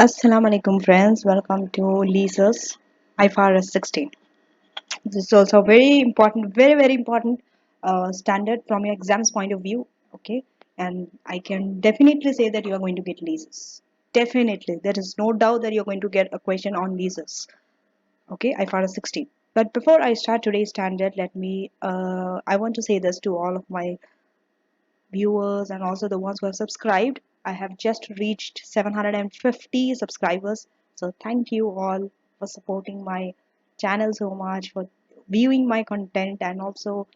Assalamu alaikum friends, welcome to Leases IFRS 16. This is also very important, very important standard from your exams point of view. Okay, and I can definitely say that you are going to get leases. Definitely, there is no doubt that you're going to get a question on leases. Okay, IFRS 16. But before I start today's standard, I want to say this to all of my viewers and also the ones who have subscribed. I have just reached 750 subscribers. So thank you all for supporting my channel so much, for viewing my content, and also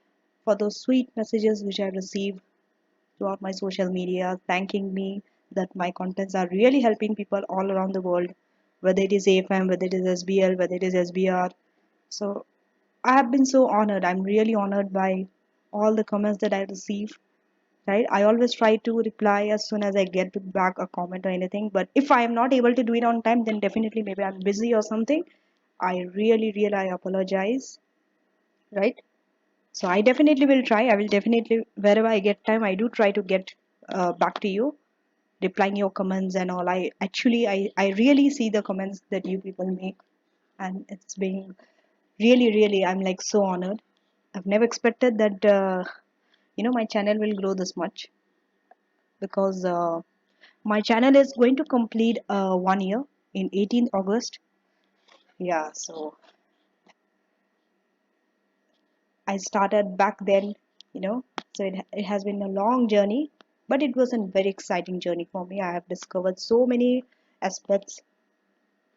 for those sweet messages which I received throughout my social media thanking me that my contents are really helping people all around the world, whether it is AFM, whether it is SBL, whether it is SBR. So I have been so honored. I'm really honored by all the comments that I receive, right? I always try to reply as soon as I get back a comment or anything, but if I am not able to do it on time, then definitely maybe I'm busy or something. I really I apologize, right? So I definitely will try. I will definitely, wherever I get time, I do try to get back to you, replying your comments and all. I really see the comments that you people make, and it's been really I'm like so honored. I've never expected that my channel will grow this much, because my channel is going to complete 1 year in 18th August. Yeah, so I started back then, so it has been a long journey, but it was a very exciting journey for me. I have discovered so many aspects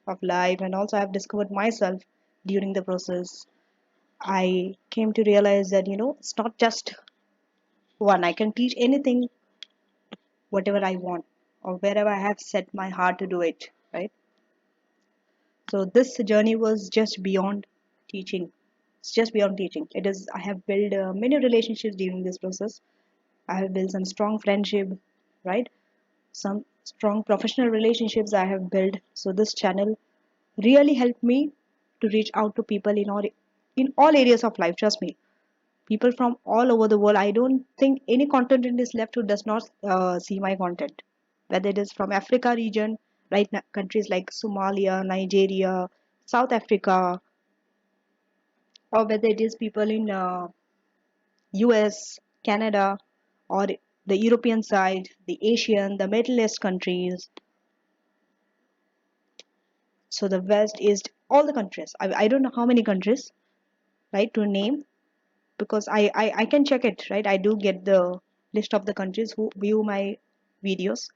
of life, and also I have discovered myself during the process. I came to realize that, it's not just one. I can teach anything, whatever I want, or wherever I have set my heart to do it, right? So this journey was just beyond teaching. It's just beyond teaching. It is. I have built many relationships during this process. I have built some strong friendship, right? Some strong professional relationships I have built. So this channel really helped me to reach out to people in all areas of life. Trust me, people from all over the world. I don't think any continent is left who does not see my content, whether it is from Africa region, right? Countries like Somalia, Nigeria, South Africa, or whether it is people in US, Canada, or the European side, the Asian, the Middle East countries, so the West, East, all the countries. I don't know how many countries, right, to name, because I can check it, right? I do get the list of the countries who view my videos.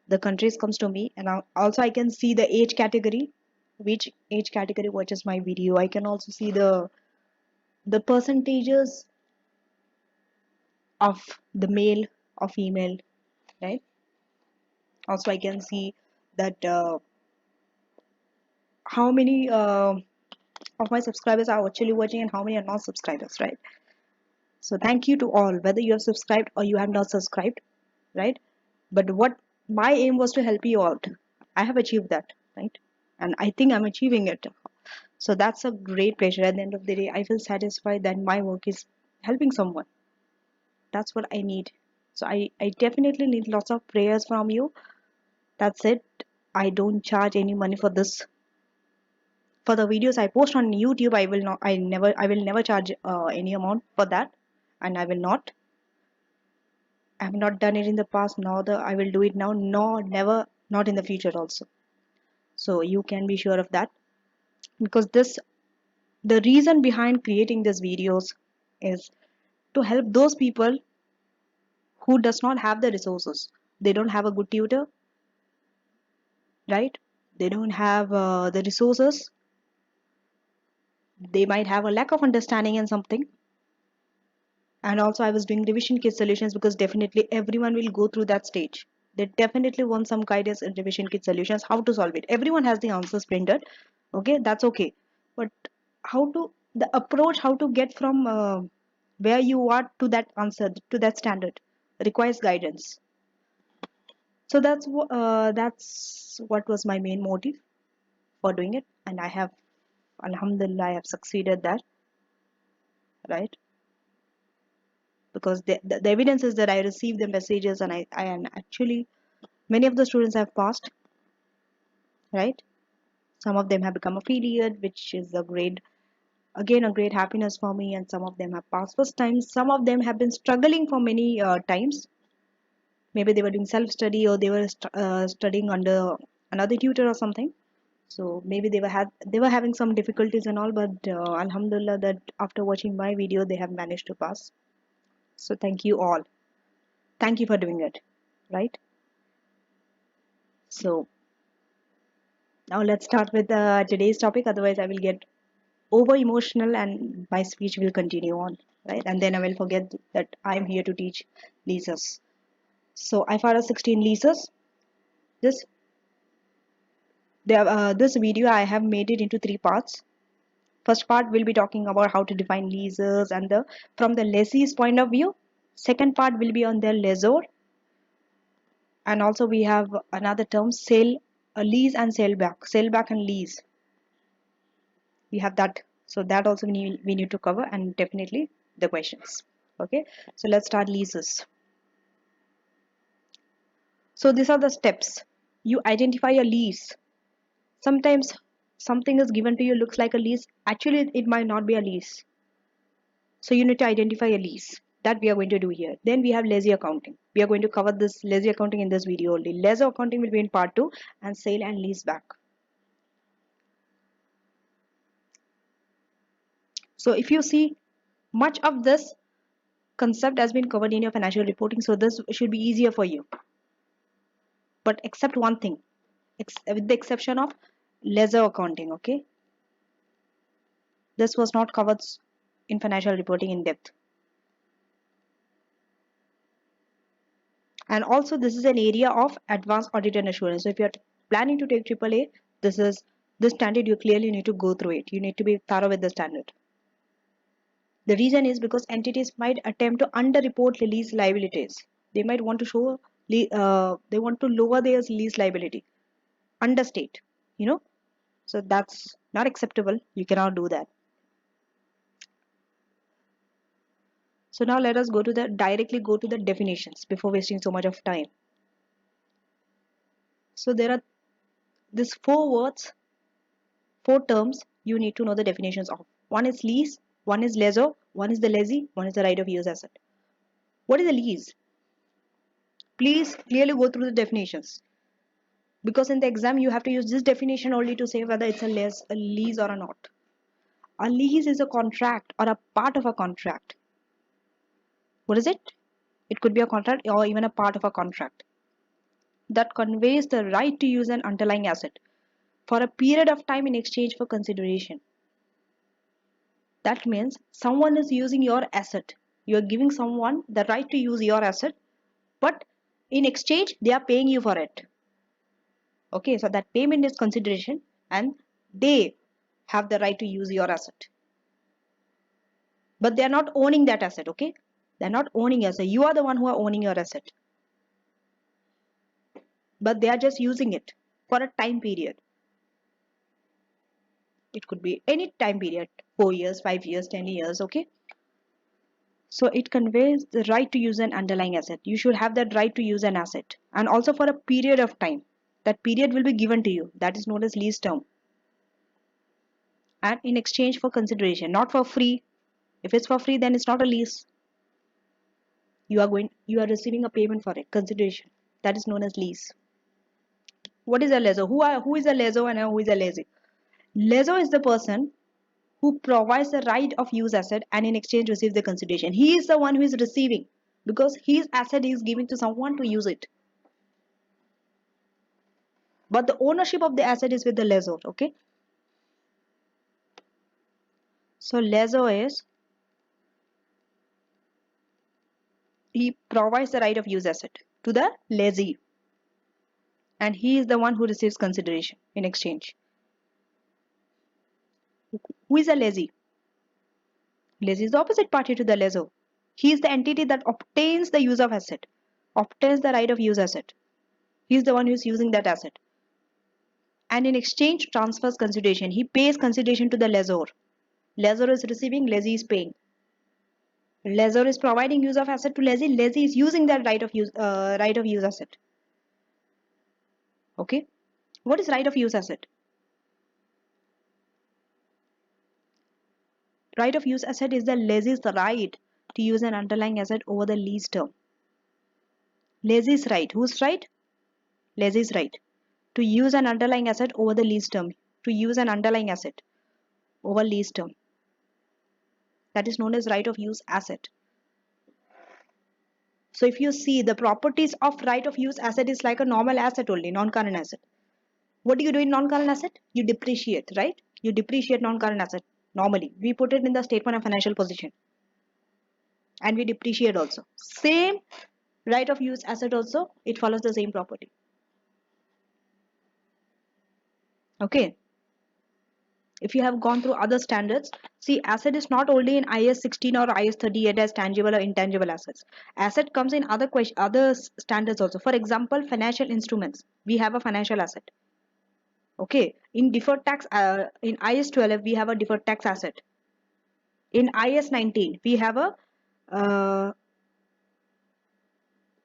The countries comes to me, and also I can see the age category, which age category watches my video. I can also see the percentages of the male or female, right? Also I can see that how many of my subscribers are actually watching and how many are not subscribers, right? So thank you to all, whether you have subscribed or you have not subscribed, right? But what my aim was to help you out. I have achieved that, right? And I think I'm achieving it. So that's a great pleasure. At the end of the day, I feel satisfied that my work is helping someone. That's what I need. So I definitely need lots of prayers from you. That's it. I don't charge any money for this. For the videos I post on YouTube, I will never charge any amount for that, and I will not. I have not done it in the past, nor I will do it now, nor never, not in the future also. So you can be sure of that, because the reason behind creating these videos is to help those people who does not have the resources. They don't have a good tutor, right? They don't have the resources. They might have a lack of understanding in something. And also I was doing revision kit solutions, because definitely everyone will go through that stage. They definitely want some guidance in revision kit solutions, how to solve it. Everyone has the answers printed. Okay, that's okay. But how to, the approach, how to get from where you are to that answer, to that standard, requires guidance. So that's what was my main motive for doing it, and I have, alhamdulillah, I have succeeded that, right? Because the evidence is that I received the messages, and I and actually many of the students have passed. right? Some of them have become affiliate, which is a great, again, a great happiness for me. And some of them have passed first time. Some of them have been struggling for many times. Maybe they were doing self-study, or they were studying under another tutor or something. So maybe they were having some difficulties and all, but Alhamdulillah that after watching my video, they have managed to pass. So thank you all. Thank you for doing it, right? So now let's start with today's topic. Otherwise, I will get over emotional and my speech will continue on, right? And then I will forget that I'm here to teach leases. So IFRS 16 leases. This this video I have made it into three parts. First part will be talking about how to define leases and the from the lessee's point of view. Second part will be on the lessor, and also we have another term sale, a lease and sale back and lease. We have that, so that also we need to cover, and definitely the questions. Okay, so let's start leases. So these are the steps. You identify a lease. Sometimes something is given to you looks like a lease, actually it might not be a lease. So you need to identify a lease. That we are going to do here. Then we have lessee accounting. We are going to cover this lessee accounting in this video only. Lessor accounting will be in part 2, and sale and lease back. So if you see, much of this concept has been covered in your financial reporting, so this should be easier for you. But except one thing, with the exception of lessor accounting, okay? This was not covered in financial reporting in depth. And also this is an area of advanced audit and assurance. So if you're planning to take AAA, this standard you clearly need to go through it. You need to be thorough with the standard. The reason is because entities might attempt to underreport lease liabilities. They might want to show they want to lower their lease liability, understate, you know. So that's not acceptable. You cannot do that. So now let us directly go to the definitions before wasting so much of time. So there are these four words, four terms you need to know the definitions of. One is lease, one is lessor, one is the lessee, one is the right of use asset. What is a lease? Please clearly go through the definitions, because in the exam you have to use this definition only to say whether it's a lease or a not. A lease is a contract or a part of a contract. What is it? It could be a contract or even a part of a contract that conveys the right to use an underlying asset for a period of time in exchange for consideration. That means someone is using your asset. You are giving someone the right to use your asset, but in exchange, they are paying you for it. Okay, so that payment is consideration, and they have the right to use your asset. But they are not owning that asset, okay? They are not owning asset. You are the one who are owning your asset. But they are just using it for a time period. It could be any time period, 4 years, 5 years, 10 years, okay? So it conveys the right to use an underlying asset. You should have that right to use an asset, and also for a period of time. That period will be given to you. That is known as lease term. And in exchange for consideration, not for free. If it's for free, then it's not a lease. You are receiving a payment for it, consideration. That is known as lease. What is a lessor? Who is a lessor and who is a lessee? Lessor is the person who provides the right of use asset and in exchange receives the consideration. He is the one who is receiving, because his asset is given to someone to use it. But the ownership of the asset is with the lessor, okay? So lessor is, he provides the right of use asset to the lessee, and he is the one who receives consideration in exchange. Who is a lessee? Lessee is the opposite party to the lessor. He is the entity that obtains the use of asset, obtains the right of use asset. He is the one who is using that asset, and in exchange transfers consideration. He pays consideration to the lessor. Lessor is receiving, lessee is paying. Lessor is providing use of asset to lessee. Lessee is using that right of use asset. Okay. What is right of use asset? Right of use asset is the lessee's right to use an underlying asset over the lease term. Lessee's right. Whose right? Lessee's right to use an underlying asset over the lease term. To use an underlying asset over lease term. That is known as right of use asset. So if you see the properties of right of use asset is like a normal asset only, non-current asset. What do you do in non-current asset? You depreciate, right? You depreciate non-current asset. Normally, we put it in the statement of financial position and we depreciate also. Same right of use asset also, it follows the same property. Okay. If you have gone through other standards, see asset is not only in IS 16 or IS 38 as tangible or intangible assets. Asset comes in other standards also. For example, financial instruments. We have a financial asset. Okay. In deferred tax, in IS 12, we have a deferred tax asset. In IS 19, we have a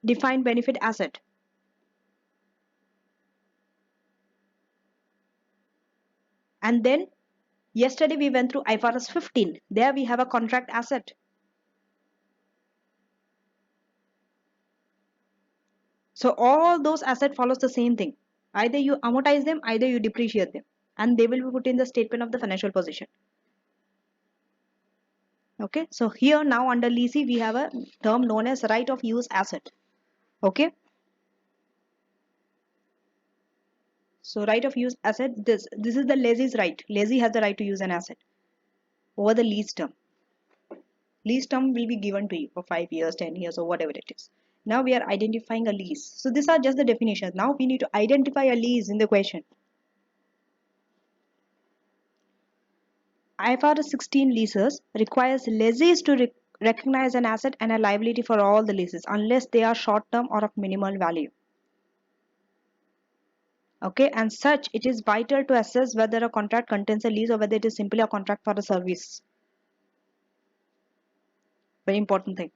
defined benefit asset. And then yesterday we went through IFRS 15. There we have a contract asset. So all those assets follows the same thing. Either you amortize them, either you depreciate them. And they will be put in the statement of the financial position. Okay. So here now under leasing we have a term known as right of use asset. Okay. So right of use asset, this is the lessee's right. Lessee has the right to use an asset over the lease term. Lease term will be given to you for 5 years, 10 years, or whatever it is. Now we are identifying a lease. So these are just the definitions. Now we need to identify a lease in the question. IFRS 16 leases requires lessees to recognize an asset and a liability for all the leases unless they are short term or of minimal value. Okay, and such it is vital to assess whether a contract contains a lease or whether it is simply a contract for a service. Very important thing.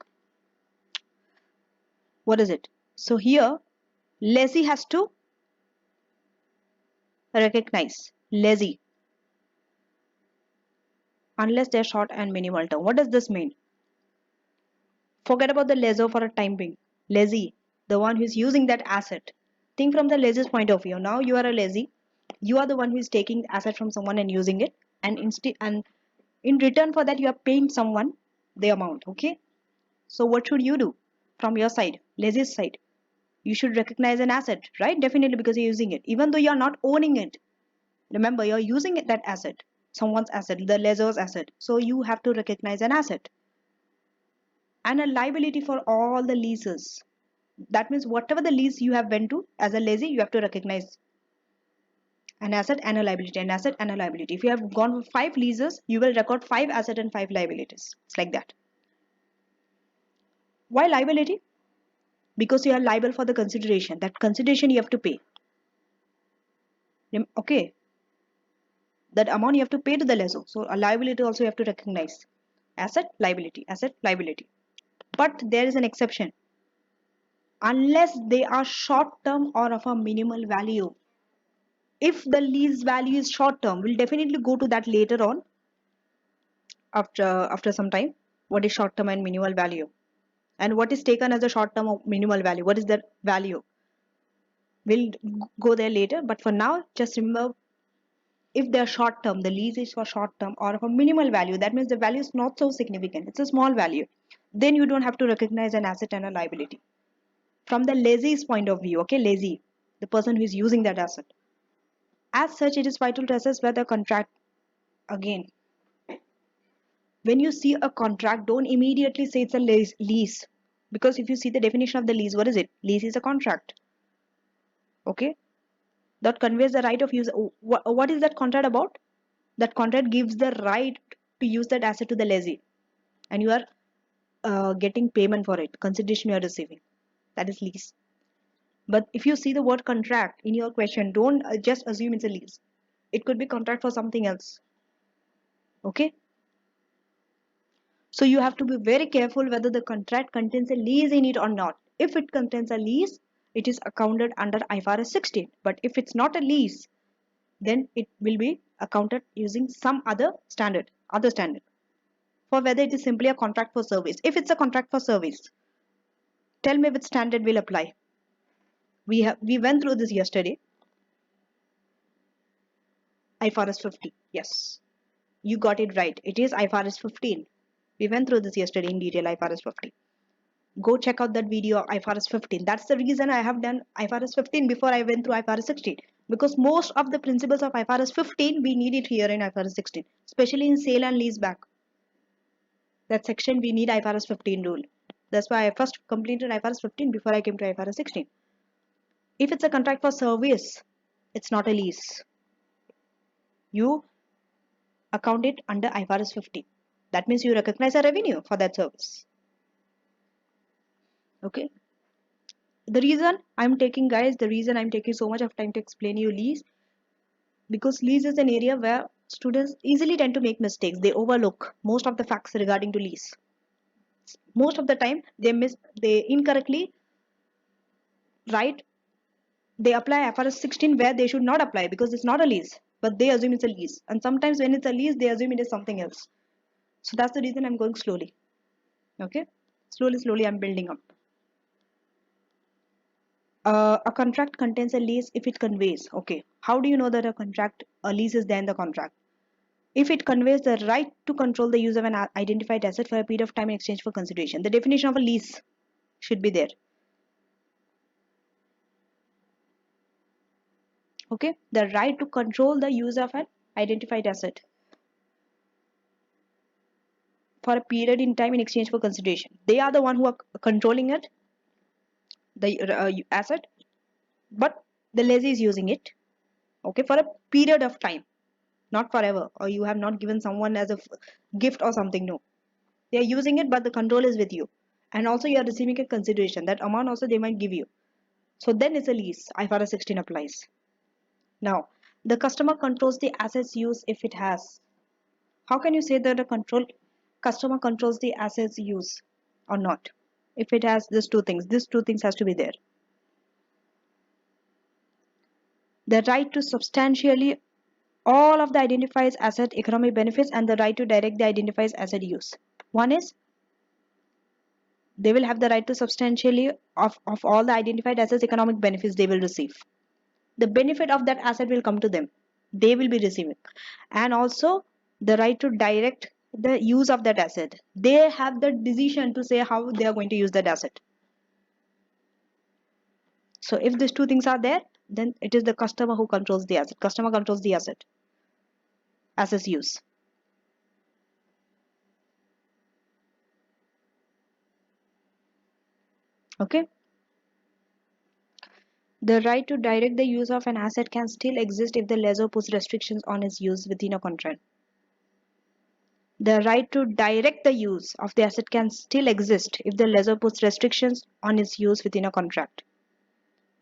What is it? So here, lessee has to recognize lessee unless they're short and minimal term. What does this mean? Forget about the lessor for a time being. Lessee, the one who's using that asset. Think from the lessee's point of view. Now you are a lessee. You are the one who is taking the asset from someone and using it, and in return for that you are paying someone the amount. Okay. So what should you do from your side, lessee's side? You should recognize an asset, right? Definitely because you're using it, even though you are not owning it. Remember, you're using it, that asset, someone's asset, the lessor's asset. So you have to recognize an asset and a liability for all the leases. That means whatever the lease you have went to as a lessee, you have to recognize an asset and a liability, an asset and a liability. If you have gone for 5 leases, you will record 5 assets and 5 liabilities. It's like that. Why liability? Because you are liable for the consideration. That consideration you have to pay. Okay. That amount you have to pay to the lessor. So a liability also you have to recognize. Asset, liability, asset, liability. But there is an exception. Unless they are short term or of a minimal value. If the lease value is short term, we'll definitely go to that later on after some time. What is short term and minimal value? And what is taken as a short term or minimal value? What is that value? We'll go there later. But for now, just remember, if they're short term, the lease is for short term or of a minimal value, that means the value is not so significant. It's a small value. Then you don't have to recognize an asset and a liability. From the lessee's point of view, okay, lessee, the person who is using that asset. As such, it is vital to assess whether contract, again, when you see a contract, don't immediately say it's a lease. Because if you see the definition of the lease, what is it? Lease is a contract. Okay. That conveys the right of use. What is that contract about? That contract gives the right to use that asset to the lessee. And you are getting payment for it. Consideration you are receiving. That is lease. But if you see the word contract in your question, don't just assume it's a lease. It could be contract for something else. Okay. So you have to be very careful whether the contract contains a lease in it or not. If it contains a lease, it is accounted under IFRS 16. But if it's not a lease, then it will be accounted using some other standard, for whether it is simply a contract for service. If it's a contract for service, tell me which standard will apply. We went through this yesterday. IFRS 15. Yes, you got it right. It is IFRS 15. We went through this yesterday in detail. IFRS 15. Go check out that video, IFRS 15. That's the reason I have done IFRS 15 before I went through IFRS 16, because most of the principles of IFRS 15 we need it here in IFRS 16, especially in sale and lease back. That section we need IFRS 15 rule. That's why I first completed IFRS 15 before I came to IFRS 16. If it's a contract for service, it's not a lease. You account it under IFRS 15. That means you recognize a revenue for that service. Okay. The reason I'm taking so much of time to explain you lease, because lease is an area where students easily tend to make mistakes. They overlook most of the facts regarding to lease. Most of the time they incorrectly write, they apply IFRS 16 where they should not apply, because it's not a lease, but they assume it's a lease. And sometimes when it's a lease, they assume it is something else. So that's the reason I'm going slowly. Okay, slowly I'm building up. A contract contains a lease if it conveys. Okay, how do you know that a lease is there in the contract? If it conveys the right to control the use of an identified asset for a period of time in exchange for consideration. The definition of a lease should be there. Okay, the right to control the use of an identified asset for a period in time in exchange for consideration. They are the one who are controlling it, the asset, but the lessee is using it, okay, for a period of time, not forever, or you have not given someone as a gift or something. No, they are using it, but the control is with you, and also you are receiving a consideration. That amount also they might give you. So then it's a lease. IFRS 16 applies. Now, the customer controls the assets use if it has. How can you say that a customer controls the assets use or not? If it has these two things has to be there. The right to substantially all of the identifies asset economic benefits, and the right to direct the identifies asset use. One is they will have the right to substantially of all the identified assets economic benefits they will receive. The benefit of that asset will come to them. They will be receiving. And also the right to direct the use of that asset. They have the decision to say how they are going to use that asset. So if these two things are there, then it is the customer who controls the asset. Customer controls the asset. Assets use. Okay. The right to direct the use of an asset can still exist if the lessor puts restrictions on its use within a contract. The right to direct the use of the asset can still exist if the lessor puts restrictions on its use within a contract,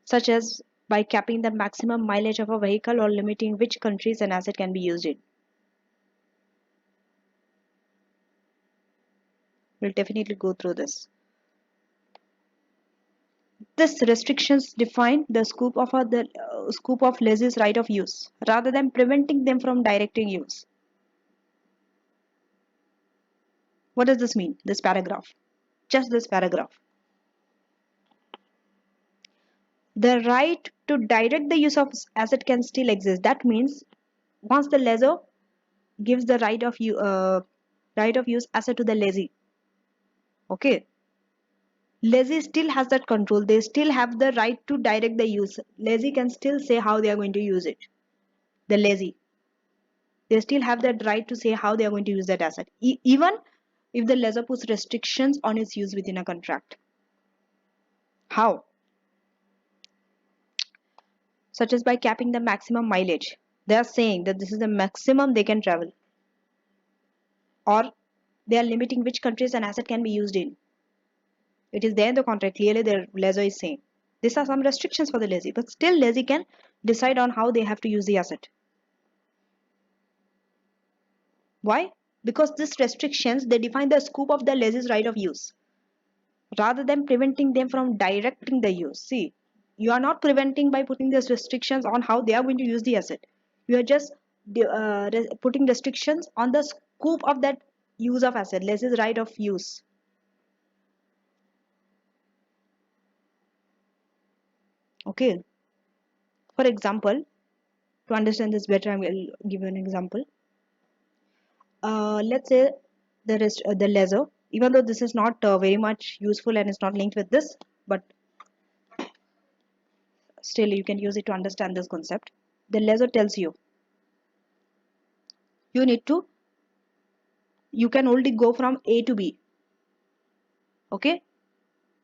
such as by capping the maximum mileage of a vehicle or limiting which countries an asset can be used in. We'll definitely go through this. This restrictions define the scope of lessee's right of use, rather than preventing them from directing use. What does this mean? This paragraph. Just this paragraph. The right to direct the use of asset can still exist. That means once the lessor gives the right of use asset to the lessee, okay, lessee still has that control. They still have the right to direct the use. Lessee can still say how they are going to use it. The lessee, they still have that right to say how they are going to use that asset, even if the lessor puts restrictions on its use within a contract. How? Such as by capping the maximum mileage. They are saying that this is the maximum they can travel, or they are limiting which countries an asset can be used in. It is there in the contract. Clearly the lessor is saying these are some restrictions for the lessee, but still lessee can decide on how they have to use the asset. Why? Because these restrictions, they define the scope of the lessee's right of use, rather than preventing them from directing the use. See, You are not preventing by putting these restrictions on how they are going to use the asset. You are just putting restrictions on the scope of that use of asset. Less is right of use. Okay. For example, to understand this better, I will give you an example. Let's say there is the lessor. Even though this is not very much useful and it's not linked with this, but still you can use it to understand this concept. The lessor tells you you need to, you can only go from A to B. Okay,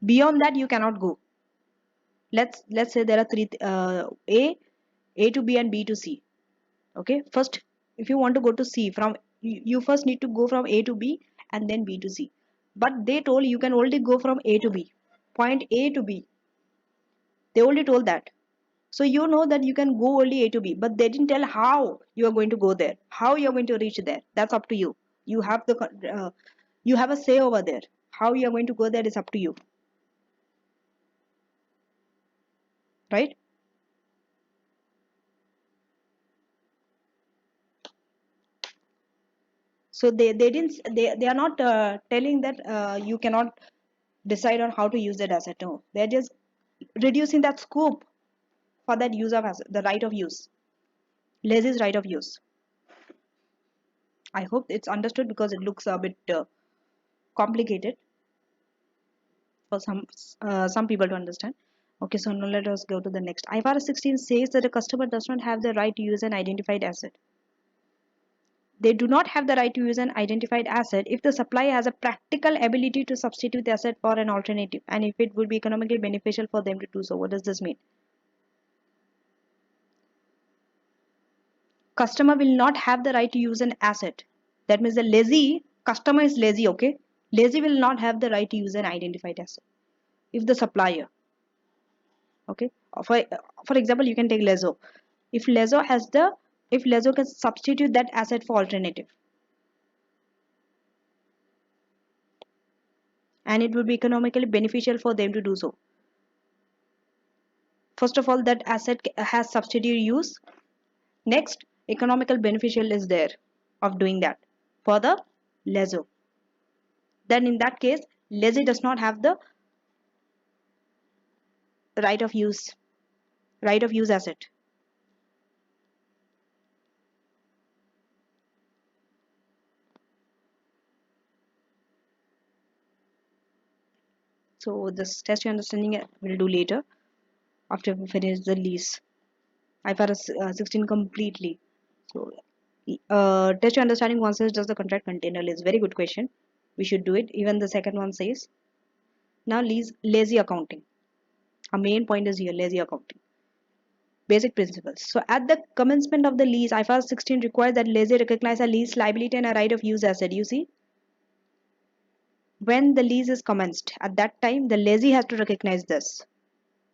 beyond that you cannot go. Let's say there are three A to B and B to C. Okay, first if you want to go to C, from you first need to go from A to B and then B to C. But they told you can only go from A to B, point A to B. They only told that. So you know that you can go only A to B, but they didn't tell how you are going to go there, how you are going to reach there. That's up to you. You have the you have a say over there. How you are going to go there is up to you, right? So they didn't they are not telling that you cannot decide on how to use that asset. No, they're just reducing that scope for that use of asset, the right of use. Less is right of use. I hope it's understood because it looks a bit complicated for some people to understand. Okay, so now let us go to the next. IFRS 16 says that a customer does not have the right to use an identified asset. They do not have the right to use an identified asset if the supplier has a practical ability to substitute the asset for an alternative and if it would be economically beneficial for them to do so. What does this mean? Customer will not have the right to use an asset. That means the lessee, customer is lazy, okay? Lessee will not have the right to use an identified asset. If the supplier, okay? For example, you can take lessor. If lessor has the, if lessor can substitute that asset for alternative, and it would be economically beneficial for them to do so. First of all, that asset has substitute use. Next, economical beneficial is there of doing that for the lessor. Then in that case, lessee does not have the right of use, right of use asset. So this test your understanding we'll do later after we finish the lease. IFRS 16 completely. So test your understanding one says does the contract contain a lease? Very good question. We should do it. Even the second one says. Now lease lazy accounting. Our main point is here lazy accounting. Basic principles. So at the commencement of the lease, IFRS 16 requires that lessee recognize a lease liability and a right of use asset. You see, when the lease is commenced, at that time the lessee has to recognize this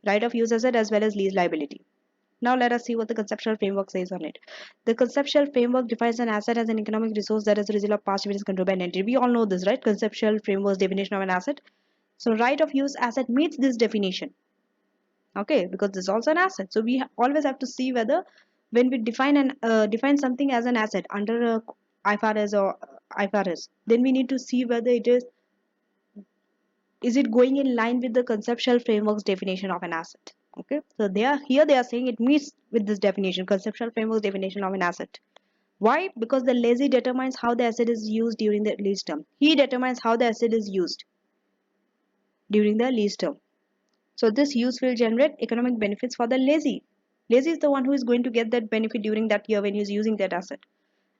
right of use asset as well as lease liability. Now let us see what the conceptual framework says on it. The conceptual framework defines an asset as an economic resource that is a result of past events controlled by an entity. We all know this, right? Conceptual framework's definition of an asset. So right of use asset meets this definition. Okay, because this is also an asset. So we always have to see whether when we define an define something as an asset under IFRS or IFRS, then we need to see whether it is it going in line with the conceptual framework's definition of an asset. Okay, so they are here they are saying it meets with this definition, conceptual framework's definition of an asset. Why? Because the lessee determines how the asset is used during the lease term. He determines how the asset is used during the lease term. So this use will generate economic benefits for the lessee. Lessee is the one who is going to get that benefit during that year when he is using that asset.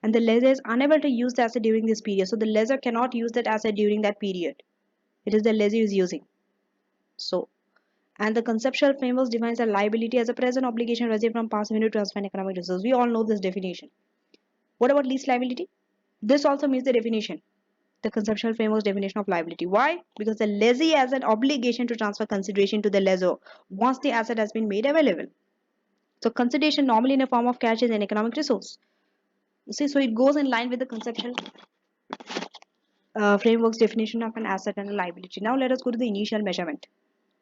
And the lessee is unable to use the asset during this period. So the lessor cannot use that asset during that period. It is the lessee who is using. So, and the conceptual framework defines a liability as a present obligation received from past revenue transfer and economic resource. We all know this definition. What about lease liability? This also meets the definition, the conceptual framework's definition of liability. Why? Because the lessee has an obligation to transfer consideration to the lessor once the asset has been made available. So consideration normally in a form of cash is an economic resource. You see, so it goes in line with the conceptual framework's definition of an asset and a liability. Now let us go to the initial measurement.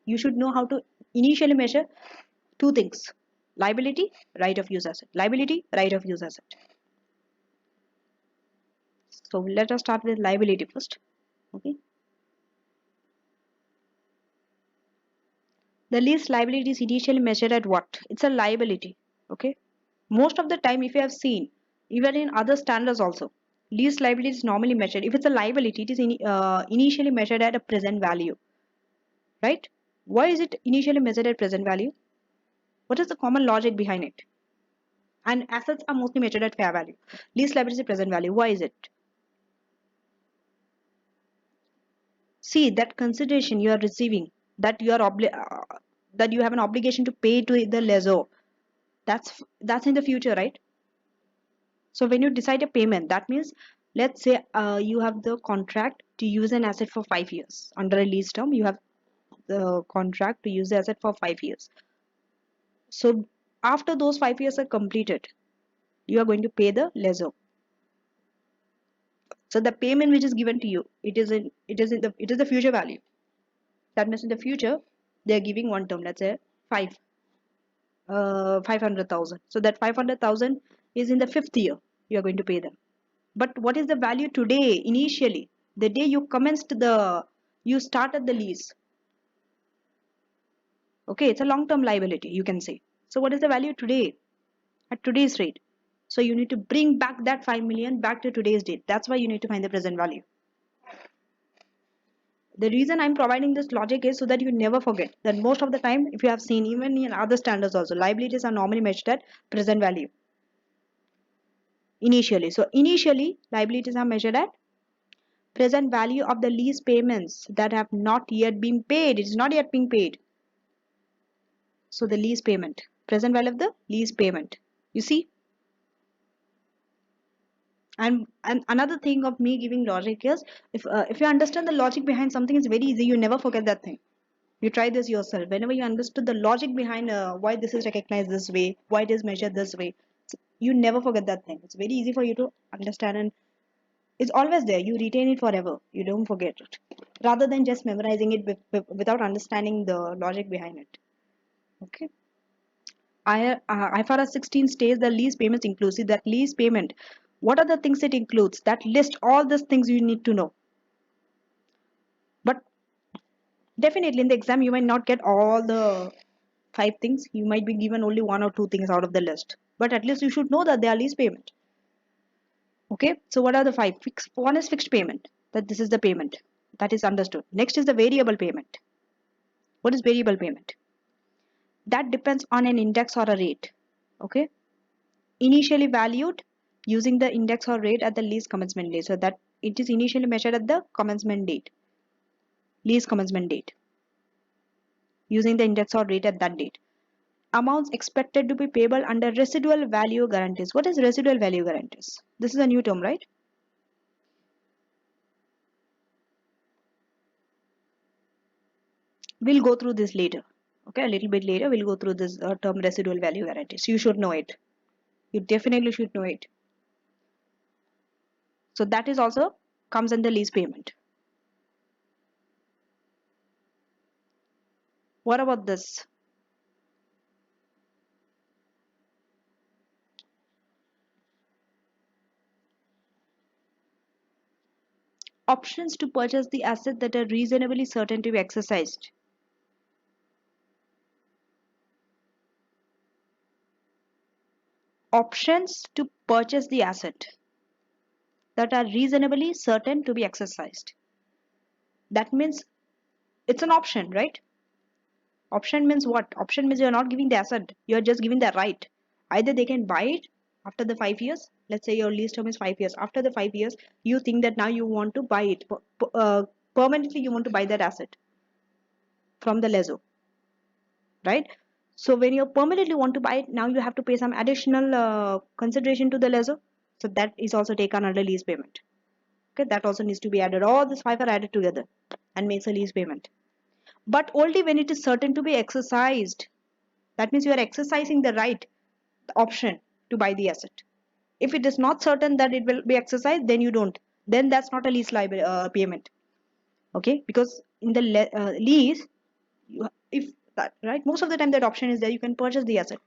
You should know how to initially measure two things: liability, right of use asset. Liability, right of use asset. So let us start with liability first. Okay. The lease liability is initially measured at what? It's a liability. Okay. Most of the time, if you have seen, even in other standards also, lease liability is normally measured. If it's a liability, it is initially measured at a present value, right? Why is it initially measured at present value? What is the common logic behind it? And assets are mostly measured at fair value. Lease liability is present value. Why is it? See that consideration you are receiving, that you are that you have an obligation to pay to the lessor. That's in the future, right? So when you decide a payment, that means, let's say you have the contract to use an asset for 5 years. Under a lease term, you have the contract to use the asset for 5 years. So after those 5 years are completed, you are going to pay the lessor. So the payment which is given to you, it is the future value. That means in the future they are giving one term. Let's say 500,000. So that 500,000 is in the fifth year. You are going to pay them. But what is the value today, initially? The day you started the lease. Okay, it's a long-term liability, you can say. So what is the value today, at today's rate? So you need to bring back that 5 million back to today's date. That's why you need to find the present value. The reason I'm providing this logic is so that you never forget that most of the time, if you have seen even in other standards also, liabilities are normally measured at present value initially. So initially, liabilities are measured at present value of the lease payments that have not yet been paid. It is not yet being paid. So the lease payment, present value of the lease payment. You see? And another thing of me giving logic is, if you understand the logic behind something, it's very easy. You never forget that thing. You try this yourself. Whenever you understood the logic behind why this is recognized this way, why it is measured this way, you never forget that thing. It's very easy for you to understand, and it's always there. You retain it forever. You don't forget it. Rather than just memorizing it without understanding the logic behind it. Okay. IFRS 16 states the lease payments inclusive. That lease payment, what are the things it includes? That list all these things you need to know. But definitely in the exam you might not get all the five things. You might be given only one or two things out of the list. But at least you should know that they are lease payment. Okay. So what are the five? One is fixed payment. That this is the payment. That is understood. Next is the variable payment. What is variable payment? That depends on an index or a rate. Okay. Initially valued using the index or rate at the lease commencement date. So that it is initially measured at the commencement date, lease commencement date, using the index or rate at that date. Amounts expected to be payable under residual value guarantees. What is residual value guarantees? This is a new term, right? We'll go through this later. Okay, a little bit later we'll go through this term residual value guarantees. You should know it. You definitely should know it. So that is also comes in the lease payment. What about this? Options to purchase the asset that are reasonably certain to be exercised. Options to purchase the asset that are reasonably certain to be exercised. That means it's an option, right? Option means what? Option means you're not giving the asset, you're just giving the right. Either they can buy it after the 5 years. Let's say your lease term is 5 years. After the 5 years, you think that now you want to buy it permanently, you want to buy that asset from the lessor, right? So when you permanently want to buy it, now you have to pay some additional consideration to the lessor. So that is also taken under lease payment. Okay, that also needs to be added. All these five are added together and makes a lease payment. But only when it is certain to be exercised. That means you are exercising the right, the option to buy the asset. If it is not certain that it will be exercised, then you don't. Then that's not a lease payment. Okay, because in the lease, if that, right? Most of the time that option is there. You can purchase the asset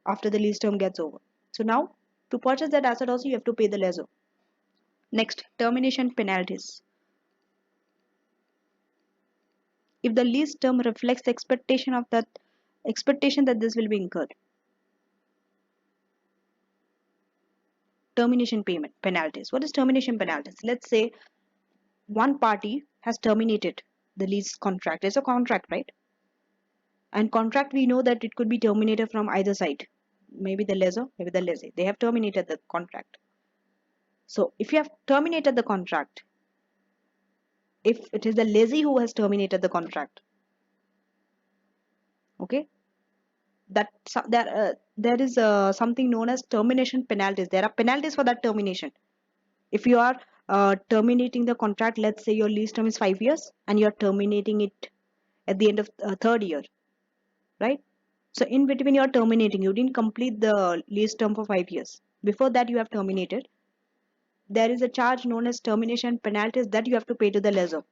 after the lease term gets over. So now to purchase that asset also you have to pay the lessor. Next, termination penalties. If the lease term reflects the expectation that this will be incurred. Termination payment penalties. What is termination penalties? Let's say one party has terminated the lease contract. It's a contract, right? And contract, we know that it could be terminated from either side. Maybe the lessor, maybe the lessee. They have terminated the contract. So if you have terminated the contract, if it is the lessee who has terminated the contract, okay, there is something known as termination penalties. There are penalties for that termination. If you are terminating the contract, let's say your lease term is 5 years and you are terminating it at the end of third year, right? So in between you are terminating, you didn't complete the lease term for 5 years. Before that you have terminated. There is a charge known as termination penalties that you have to pay to the lessor.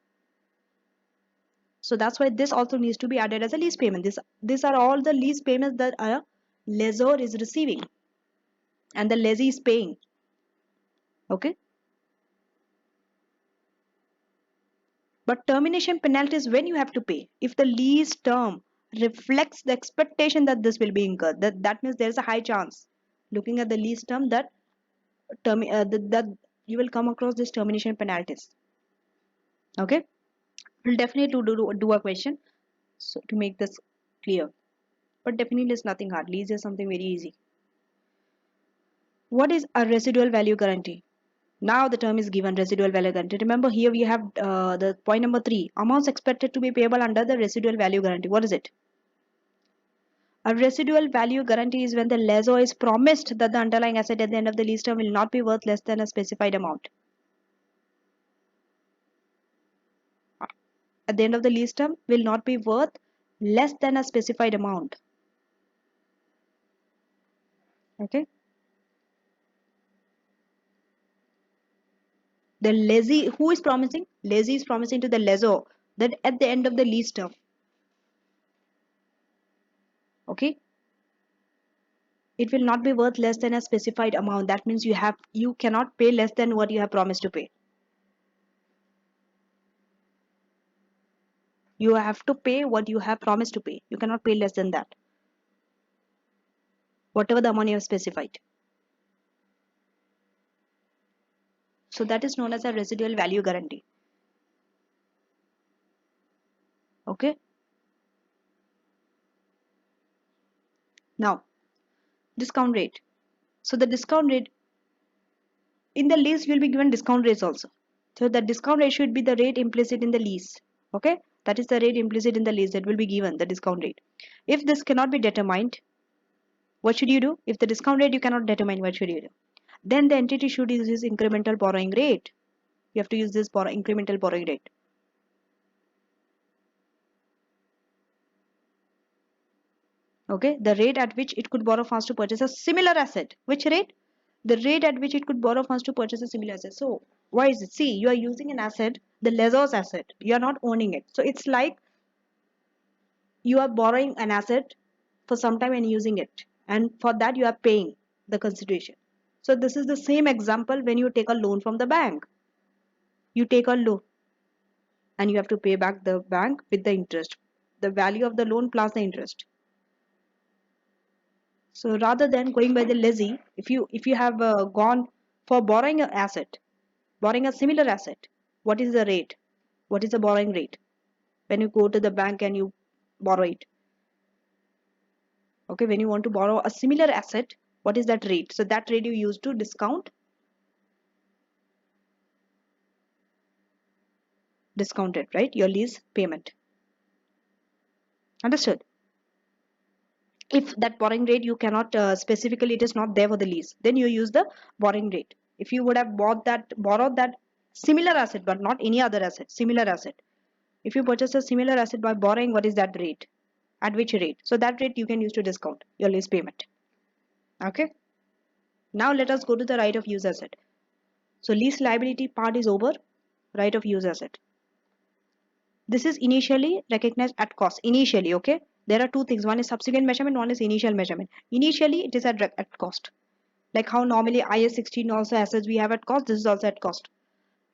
So that's why this also needs to be added as a lease payment. These are all the lease payments that a lessor is receiving and the lessee is paying. Okay. But termination penalty is when you have to pay. If the lease term reflects the expectation that this will be incurred, that means there is a high chance, looking at the lease term, that that you will come across this termination penalties. Okay, we'll definitely do a question so to make this clear. But definitely it's nothing hard. Lease is something very easy. What is a residual value guarantee? Now the term is given, residual value guarantee. Remember here we have the point number 3, amounts expected to be payable under the residual value guarantee. What is it? A residual value guarantee is when the lessor is promised that the underlying asset at the end of the lease term will not be worth less than a specified amount. At the end of the lease term will not be worth less than a specified amount. Okay. The lessee, who is promising? Lessee is promising to the lessor that at the end of the lease term, okay, it will not be worth less than a specified amount. That means you cannot pay less than what you have promised to pay. You have to pay what you have promised to pay. You cannot pay less than that, whatever the amount you have specified. So that is known as a residual value guarantee. Okay. Now, discount rate. So the discount rate in the lease will be given discount rates also. So the discount rate should be the rate implicit in the lease. Okay. That is the rate implicit in the lease that will be given, the discount rate. If this cannot be determined, what should you do? If the discount rate you cannot determine, what should you do? Then the entity should use this incremental borrowing rate. You have to use this incremental borrowing rate. Okay, the rate at which it could borrow funds to purchase a similar asset. Which rate? The rate at which it could borrow funds to purchase a similar asset. So why is it? See, you are using an asset, the lessor's asset. You are not owning it. So it's like you are borrowing an asset for some time and using it. And for that you are paying the consideration. So this is the same example when you take a loan from the bank. You take a loan and you have to pay back the bank with the interest. The value of the loan plus the interest. So rather than going by the lessee, if you have gone for borrowing an asset, borrowing a similar asset, what is the rate? What is the borrowing rate? When you go to the bank and you borrow it. Okay, when you want to borrow a similar asset, what is that rate? So that rate you use to discount it, right? Your lease payment. Understood? If that borrowing rate you cannot specifically, it is not there for the lease, then you use the borrowing rate. If you would have borrowed that similar asset but not any other asset, similar asset, if you purchase a similar asset by borrowing, what is that rate? At which rate? So that rate you can use to discount your lease payment. Okay. Now let us go to the right of use asset. So lease liability part is over. Right of use asset. This is initially recognized at cost. Initially, okay? There are two things. One is subsequent measurement, one is initial measurement. Initially, it is at cost. Like how normally IS 16 also assets we have at cost, this is also at cost.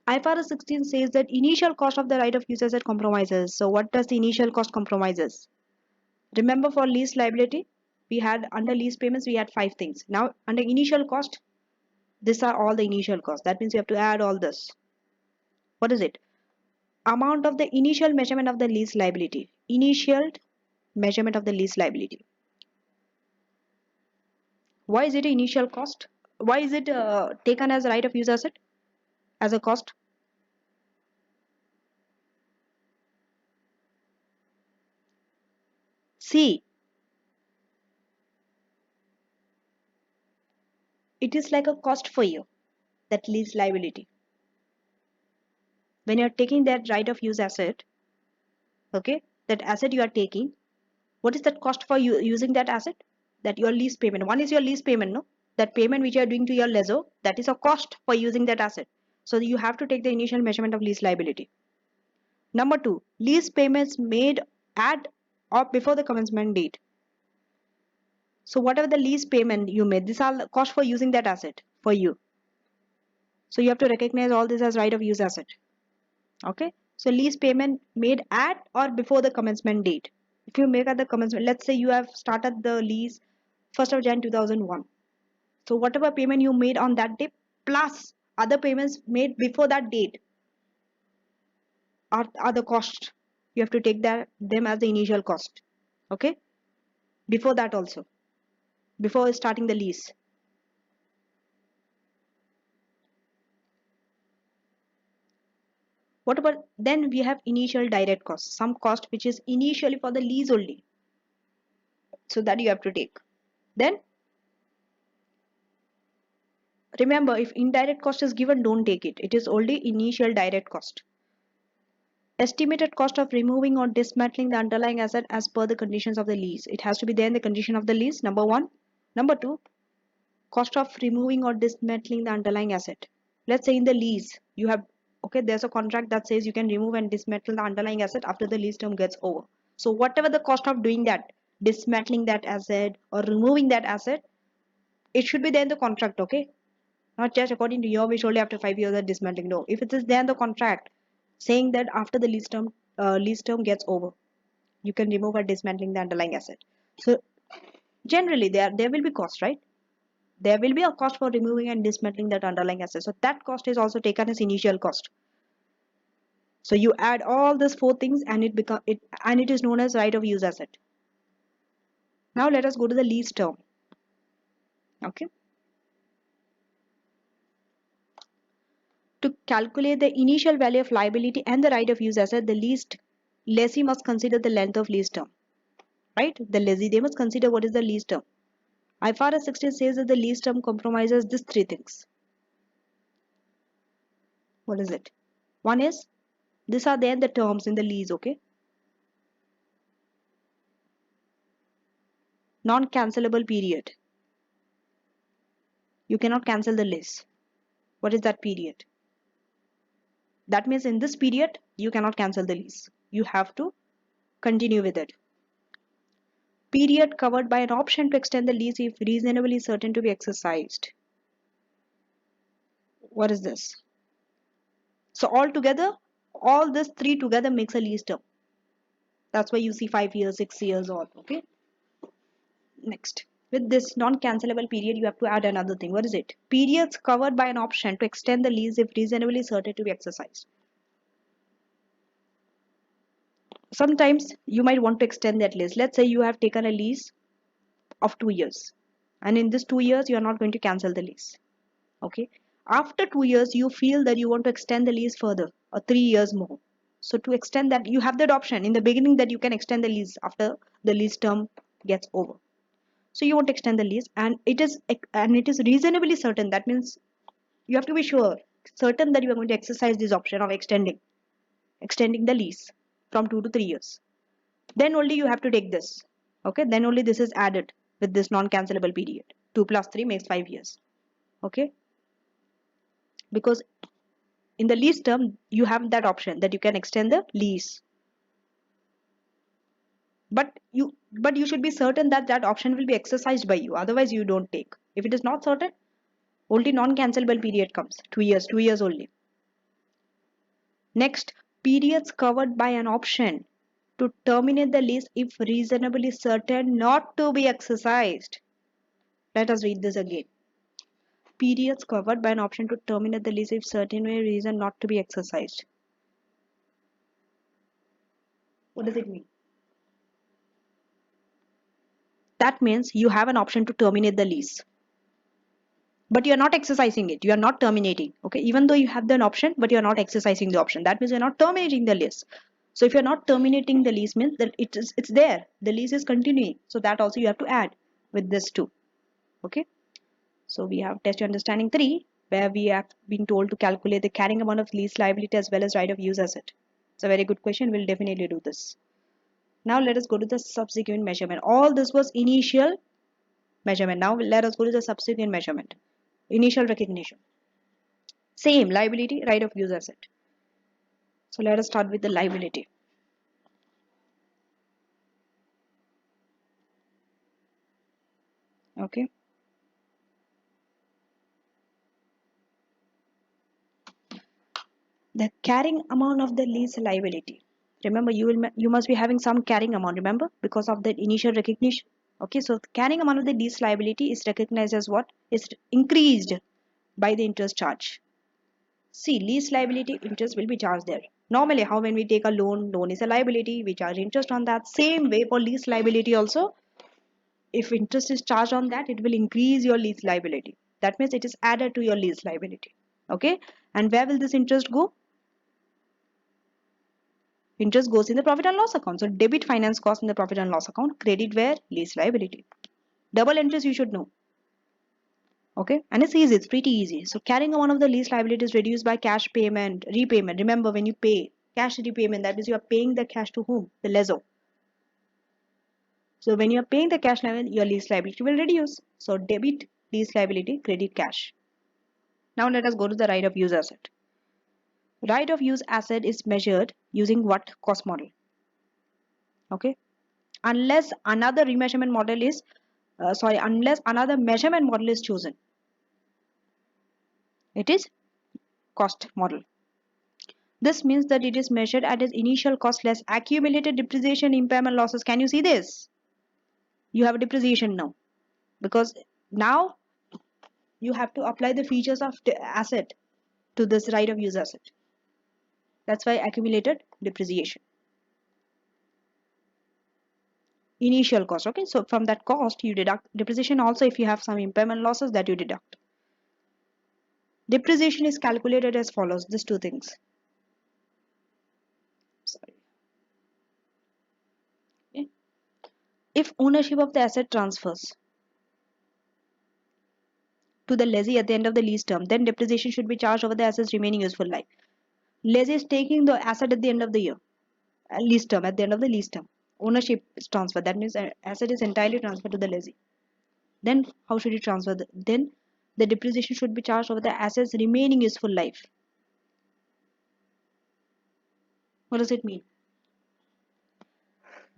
IFRS 16 says that initial cost of the right of use asset compromises. So what does the initial cost compromises? Remember for lease liability, we had under lease payments, we had five things. Now under initial cost, these are all the initial costs. That means you have to add all this. What is it? Amount of the initial measurement of the lease liability. Initial measurement of the lease liability. Why is it initial cost? Why is it taken as a right of use asset? As a cost? See, it is like a cost for you, that lease liability. When you're taking that right of use asset, okay, that asset you are taking, what is that cost for you using that asset? That your lease payment. One is your lease payment, no? That payment which you are doing to your lessor, that is a cost for using that asset. So you have to take the initial measurement of lease liability. Number two, lease payments made at or before the commencement date. So whatever the lease payment you made, these are the cost for using that asset for you. So you have to recognize all this as right of use asset. Okay. So lease payment made at or before the commencement date. If you make at the commencement, let's say you have started the lease 1st of Jan 2001. So whatever payment you made on that day plus other payments made before that date are the cost. You have to take them as the initial cost. Okay. Before that also. Before starting the lease. What about then we have initial direct cost, some cost which is initially for the lease only. So that you have to take. Then remember, if indirect cost is given, don't take it. It is only initial direct cost. Estimated cost of removing or dismantling the underlying asset as per the conditions of the lease. It has to be there in the condition of the lease, number one. Number two, cost of removing or dismantling the underlying asset. Let's say in the lease, you have, okay, there's a contract that says you can remove and dismantle the underlying asset after the lease term gets over. So whatever the cost of doing that, dismantling that asset or removing that asset, it should be there in the contract, okay? Not just according to your wish only after 5 years of dismantling. No, if it is there in the contract saying that after the lease term gets over, you can remove or dismantling the underlying asset. So generally there will be cost, right? There will be a cost for removing and dismantling that underlying asset. So that cost is also taken as initial cost. So you add all these four things and it is known as right of use asset. Now let us go to the lease term. Okay. To calculate the initial value of liability and the right of use asset, the lessee must consider the length of lease term. Right? The lessee, they must consider what is the lease term. IFRS 16 says that the lease term compromises these three things. What is it? One is, these are there the terms in the lease, okay? Non-cancelable period. You cannot cancel the lease. What is that period? That means in this period, you cannot cancel the lease. You have to continue with it. Period covered by an option to extend the lease if reasonably certain to be exercised. What is this? So all together, all this three together makes a lease term. That's why you see 5 years, 6 years all. Okay. Next, with this non-cancelable period, you have to add another thing. What is it? Periods covered by an option to extend the lease if reasonably certain to be exercised. Sometimes you might want to extend that lease. Let's say you have taken a lease of 2 years, and in this 2 years, you are not going to cancel the lease. Okay. After 2 years, you feel that you want to extend the lease further or 3 years more. So to extend that, you have that option in the beginning that you can extend the lease after the lease term gets over. So you want to extend the lease, and it is reasonably certain. That means you have to be certain that you are going to exercise this option of extending the lease from 2 to 3 years. Then only you have to take this. Okay, then only this is added with this non-cancelable period. 2 plus 3 makes 5 years. Okay, because in the lease term you have that option that you can extend the lease. But you should be certain that that option will be exercised by you, otherwise you don't take. If it is not certain, only non-cancelable period comes, 2 years only. Next, periods covered by an option to terminate the lease if reasonably certain not to be exercised. Let us read this again. Periods covered by an option to terminate the lease if certain reason not to be exercised. What does it mean? That means you have an option to terminate the lease, but you're not exercising it. You are not terminating. Okay, even though you have an option, but you're not exercising the option. That means you're not terminating the lease. So if you're not terminating the lease, means that it's there. The lease is continuing. So that also you have to add with this too. Okay. So we have test your understanding 3, where we have been told to calculate the carrying amount of lease liability as well as right of use asset. It's a very good question. We'll definitely do this. Now let us go to the subsequent measurement. All this was initial measurement. Now let us go to the subsequent measurement. Initial recognition. Same liability, right of use asset. So let us start with the liability. Okay. The carrying amount of the lease liability. Remember, you must be having some carrying amount. Remember, because of the initial recognition. Okay, so the carrying amount of the lease liability is recognized as what is increased by the interest charge. See, lease liability interest will be charged there. Normally, how when we take a loan is a liability, we charge interest on that. Same way for lease liability also, if interest is charged on that, it will increase your lease liability. That means it is added to your lease liability. Okay, and where will this interest go? Interest goes in the profit and loss account. So debit finance cost in the profit and loss account, credit where? Lease liability. Double interest you should know. Okay, and it's easy, it's pretty easy. So carrying amount of the lease liability is reduced by cash payment, repayment. Remember, when you pay cash repayment, that means you are paying the cash to whom? The lessor. So when you are paying the cash liability, your lease liability will reduce. So debit lease liability, credit cash. Now let us go to the right of use asset. Right of use asset is measured using what cost model? Okay, unless another remeasurement model is unless another measurement model is chosen, it is cost model. This means that it is measured at its initial cost less accumulated depreciation, impairment, losses. Can you see this? You have a depreciation now, because now you have to apply the features of the asset to this right of use asset. That's why accumulated depreciation. Initial cost. Okay, so from that cost you deduct depreciation. Also, if you have some impairment losses, that you deduct. Depreciation is calculated as follows. These two things. Sorry. Okay. If ownership of the asset transfers to the lessee at the end of the lease term, then depreciation should be charged over the asset's remaining useful life. Lessee is taking the asset at the end of the year, lease term, at the end of the lease term. Ownership is transferred. That means asset is entirely transferred to the lessee. Then how should you transfer? Then the depreciation should be charged over the asset's remaining useful life. What does it mean?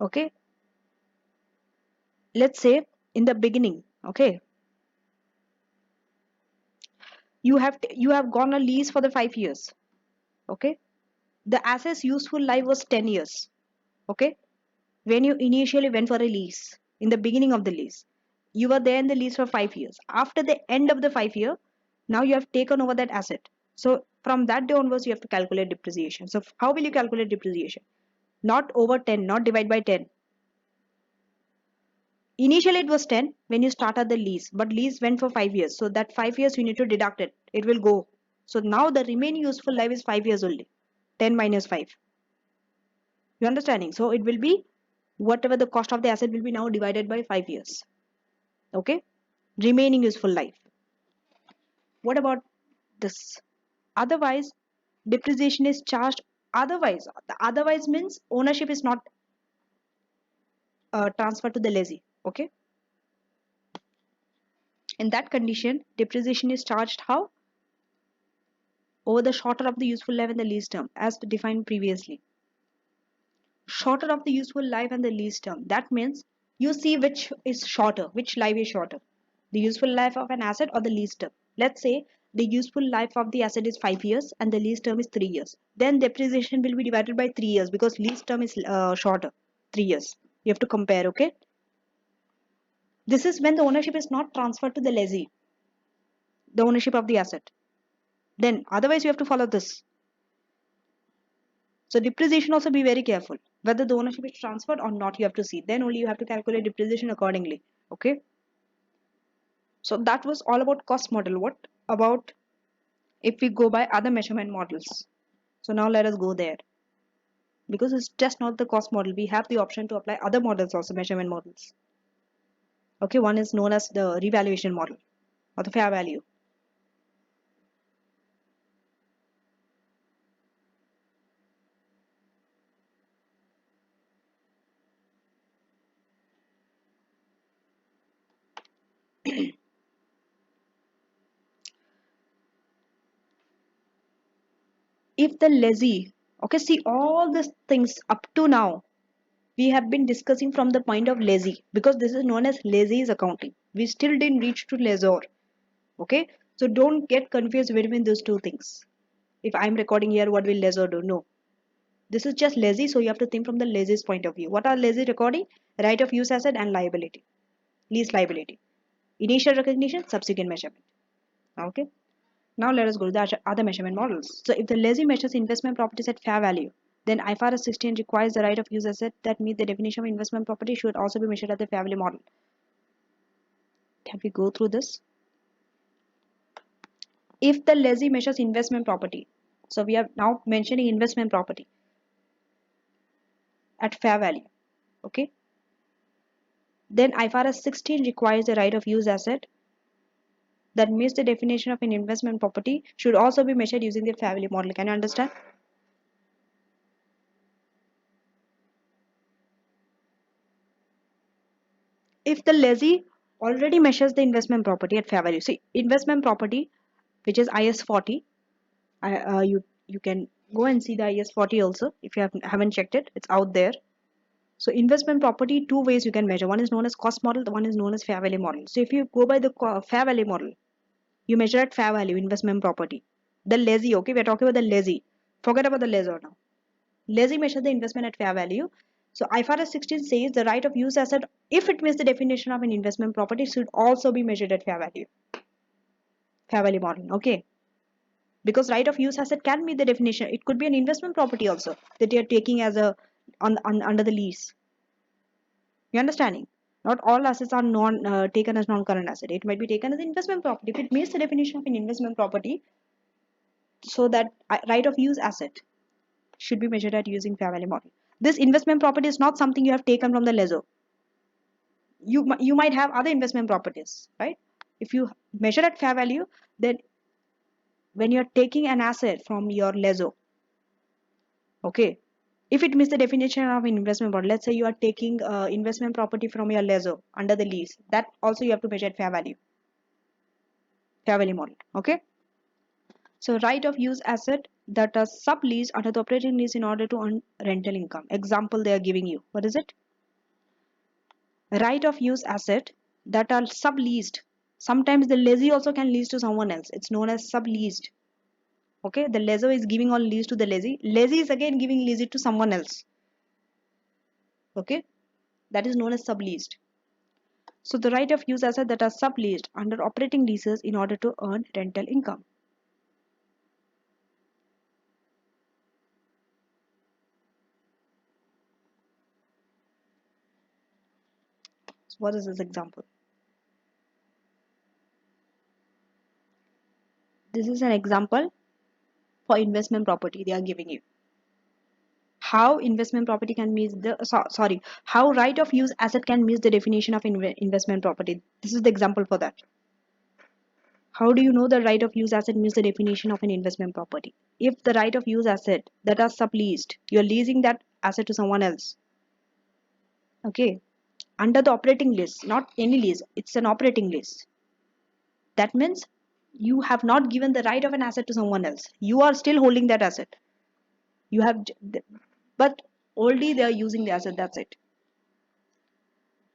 Okay, let's say in the beginning, okay, you have gone a lease for the 5 years. Okay, the asset's useful life was 10 years. Okay, when you initially went for a lease, in the beginning of the lease, you were there in the lease for 5 years. After the end of the 5 year, now you have taken over that asset. So from that day onwards, you have to calculate depreciation. So how will you calculate depreciation? Not over 10, not divide by 10. Initially it was 10 when you started the lease, but lease went for 5 years. So that 5 years you need to deduct it. It will go. So now the remaining useful life is 5 years only. 10 minus 5. You understanding? So it will be whatever the cost of the asset will be now divided by 5 years. Okay, remaining useful life. What about this? Otherwise, depreciation is charged. Otherwise means ownership is not transferred to the lessee. Okay, in that condition, depreciation is charged how? Over the shorter of the useful life in the lease term, as defined previously. shorter of the useful life and the lease term. That means you see which is shorter, which life is shorter, the useful life of an asset or the lease term. Let's say the useful life of the asset is 5 years and the lease term is 3 years. Then depreciation will be divided by 3 years because lease term is shorter, 3 years. You have to compare, okay? This is when the ownership is not transferred to the lessee, the ownership of the asset. Then otherwise you have to follow this. So depreciation also be very careful. Whether the ownership is transferred or not, you have to see. Then only you have to calculate depreciation accordingly. Okay. So that was all about cost model. What about if we go by other measurement models? So now let us go there. Because it's just not the cost model. We have the option to apply other models also, measurement models. Okay, one is known as the revaluation model or the fair value. If the lessee, okay, see all these things up to now, we have been discussing from the point of lessee because this is known as lessee's accounting. We still didn't reach to lessor. Okay, so don't get confused between those two things. If I'm recording here, what will lessor do? No, this is just lessee, so you have to think from the lessee's point of view. What are lessee recording? Right of use asset and liability, lease liability, initial recognition, subsequent measurement. Okay. Now let us go to the other measurement models. So if the lessee measures investment properties at fair value, then IFRS 16 requires the right of use asset that meet the definition of investment property should also be measured at the fair value model. Can we go through this? If the lessee measures investment property, so we are now mentioning investment property at fair value, okay? Then IFRS 16 requires the right of use asset that meets the definition of an investment property should also be measured using the fair value model. Can you understand? If the lessee already measures the investment property at fair value, see investment property, which is IS 40, you can go and see the IS 40 also if you haven't checked it. It's out there. So investment property, two ways you can measure. One is known as cost model, the one is known as fair value model. So if you go by the fair value model, you measure at fair value investment property. The lessee, okay, we're talking about the lessee. Forget about the lessor now. Lessee measures the investment at fair value. So IFRS 16 says the right of use asset, if it meets the definition of an investment property, should also be measured at fair value. Fair value model, okay. Because right of use asset can meet the definition. It could be an investment property also that you're taking as a under the lease. You understanding? Not all assets are non taken as non-current asset. It might be taken as investment property if it meets the definition of an investment property. So that right of use asset should be measured at using fair value model. This investment property is not something you have taken from the lessor. You might have other investment properties, right? If you measure at fair value, then when you're taking an asset from your lessor, okay, if it meets the definition of an investment property, let's say you are taking investment property from your lessor under the lease, that also you have to measure at fair value model, okay. So right of use asset that are subleased under the operating lease in order to earn rental income. Example they are giving you. What is it? Right of use asset that are subleased. Sometimes the lessee also can lease to someone else. It's known as subleased. Okay, the lessor is giving all lease to the lessee. Lessee is again giving lease it to someone else. Okay, that is known as subleased. So the right of use asset that are subleased under operating leases in order to earn rental income. So what is this example? This is an example for investment property they are giving you. How investment property can meet the how right of use asset can meet the definition of investment property. This is the example for that. How do you know the right of use asset meets the definition of an investment property? If the right of use asset that are subleased, you're leasing that asset to someone else. Okay. Under the operating lease, not any lease, it's an operating lease. That means you have not given the right of an asset to someone else. You are still holding that asset. You have, but Only they are using the asset, that's it.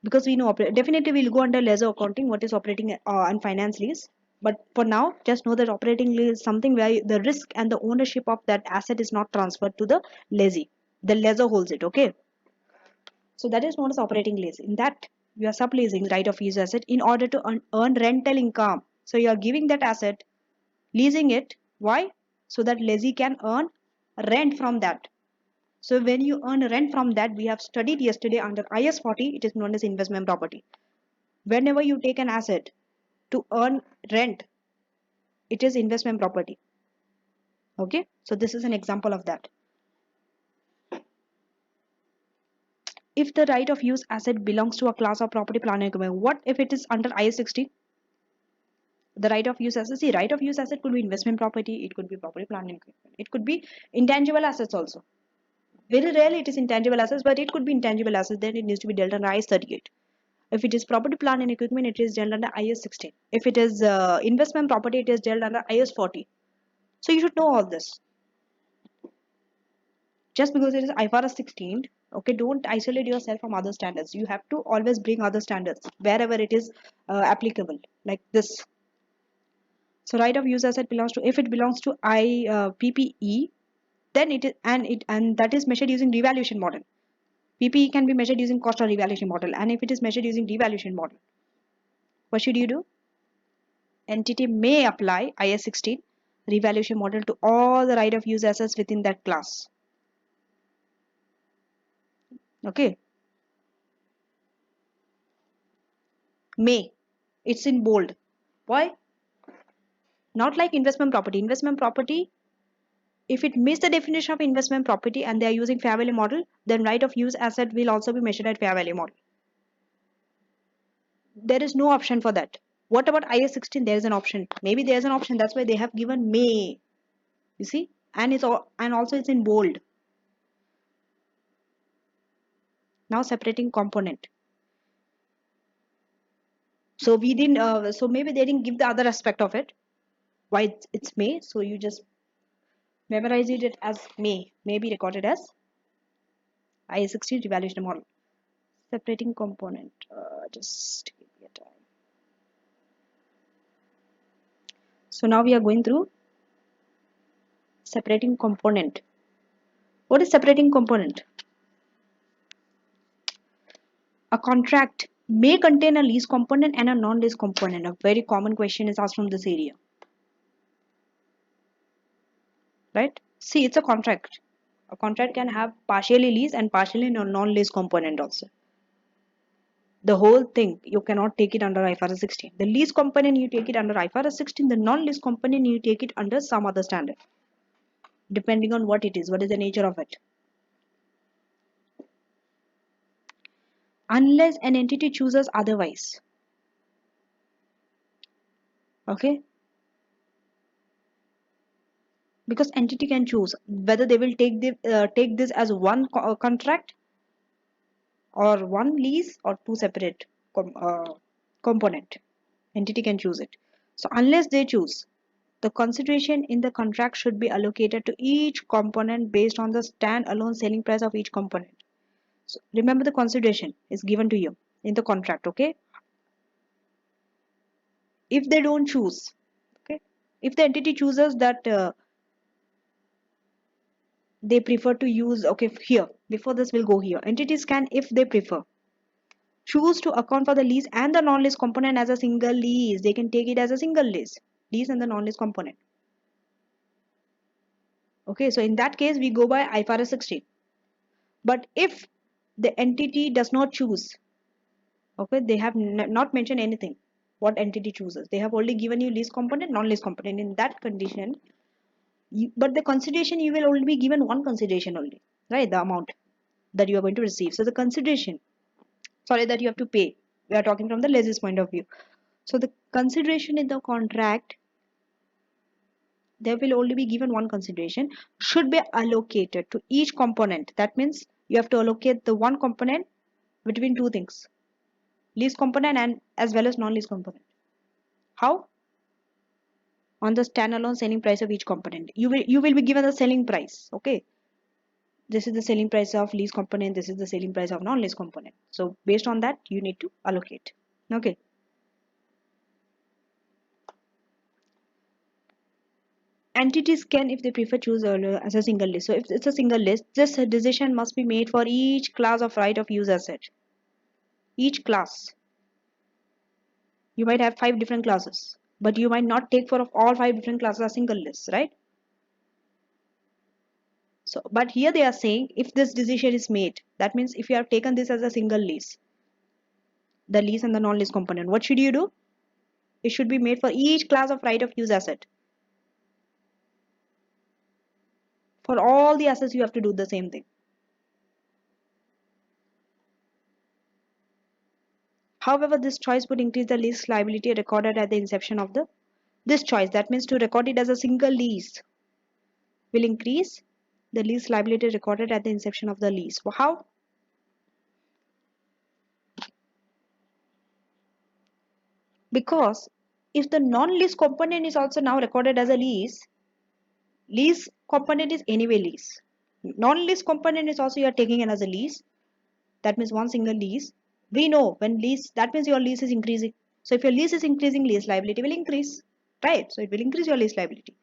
Because we know definitely we'll go under lesser accounting what is operating and finance lease, but for now just know that operating lease is something where the risk and the ownership of that asset is not transferred to the lessee. The lessor holds it, okay. So that is known as operating lease. In that you are subleasing right of use asset in order to earn rental income. So you are giving that asset, leasing it. Why? So that lessee can earn rent from that. So when you earn rent from that, we have studied yesterday under IS 40, it is known as investment property. Whenever you take an asset to earn rent, it is investment property. Okay, so this is an example of that. If the right of use asset belongs to a class of property, plant and equipment, what if it is under IS 60? The right of use asset, see, right of use asset could be investment property, it could be property, plant and equipment, it could be intangible assets also. Very rarely it is intangible assets, but it could be intangible assets, then it needs to be dealt under IS 38. If it is property, plant and equipment, it is dealt under IS 16. If it is investment property, it is dealt under IS 40. So you should know all this. Just because it is IFRS 16, okay, don't isolate yourself from other standards. You have to always bring other standards wherever it is applicable, like this. So right of use asset belongs to, if it belongs to PPE, then it is, and that is measured using revaluation model. PPE can be measured using cost or revaluation model, and if it is measured using revaluation model, what should you do? Entity may apply IS 16 revaluation model to all the right of use assets within that class. Okay. May. It's in bold. Why? Not like investment property. Investment property, if it meets the definition of investment property and they are using fair value model, then right of use asset will also be measured at fair value model. There is no option for that. What about IS 16? There is an option. Maybe there is an option. That's why they have given may. You see, and and also it's in bold. Now separating component. So we didn't. So maybe they didn't give the other aspect of it. Why it's may? So you just memorize it as may be recorded as IS 16 revaluation model. Separating component. Just give me a time. So now we are going through separating component. What is separating component? A contract may contain a lease component and a non-lease component. A very common question is asked from this area. Right? See, it's a contract. A contract can have partially lease and partially non-lease component also. The whole thing, you cannot take it under IFRS 16. The lease component, you take it under IFRS 16. The non-lease component, you take it under some other standard. Depending on what it is, what is the nature of it. Unless an entity chooses otherwise. Okay? Because entity can choose whether they will take this as one contract or one lease or two separate component. Entity can choose it. So unless they choose, the consideration in the contract should be allocated to each component based on the stand-alone selling price of each component. So remember, the consideration is given to you in the contract, okay? If they don't choose, okay, if the entity chooses that they prefer to use, okay, here, before this we'll go here. Entities can, if they prefer, choose to account for the lease and the non-lease component as a single lease. They can take it as a single lease and the non-lease component. Okay, so in that case, we go by IFRS 16. But if the entity does not choose, okay, they have not mentioned anything, what entity chooses. They have only given you lease component, non-lease component. In that condition, but the consideration, you will only be given one consideration only, right? The amount that you are going to receive. So the consideration, sorry, that you have to pay. We are talking from the lessee's point of view. So the consideration in the contract, there will only be given one consideration, should be allocated to each component. That means you have to allocate the one component between two things, lease component and as well as non-lease component. How? On the standalone selling price of each component. You will be given the selling price, okay? This is the selling price of lease component, this is the selling price of non-lease component. So based on that you need to allocate. Okay. Entities can, if they prefer, choose as a single list. So if it's a single list, this decision must be made for each class of right of use asset. Each class. You might have 5 different classes, but you might not take for all 5 different classes a single list, right? So, but here they are saying if this decision is made, that means if you have taken this as a single lease, the lease and the non-lease component, what should you do? It should be made for each class of right of use asset. For all the assets, you have to do the same thing. However, this choice would increase the lease liability recorded at the inception of this choice. That means to record it as a single lease will increase the lease liability recorded at the inception of the lease. How? Because if the non-lease component is also now recorded as a lease component is anyway lease. Non-lease component is also you are taking it as a lease. That means one single lease. We know when lease, that means your lease is increasing. So if your lease is increasing, lease liability will increase, right? So it will increase your lease liability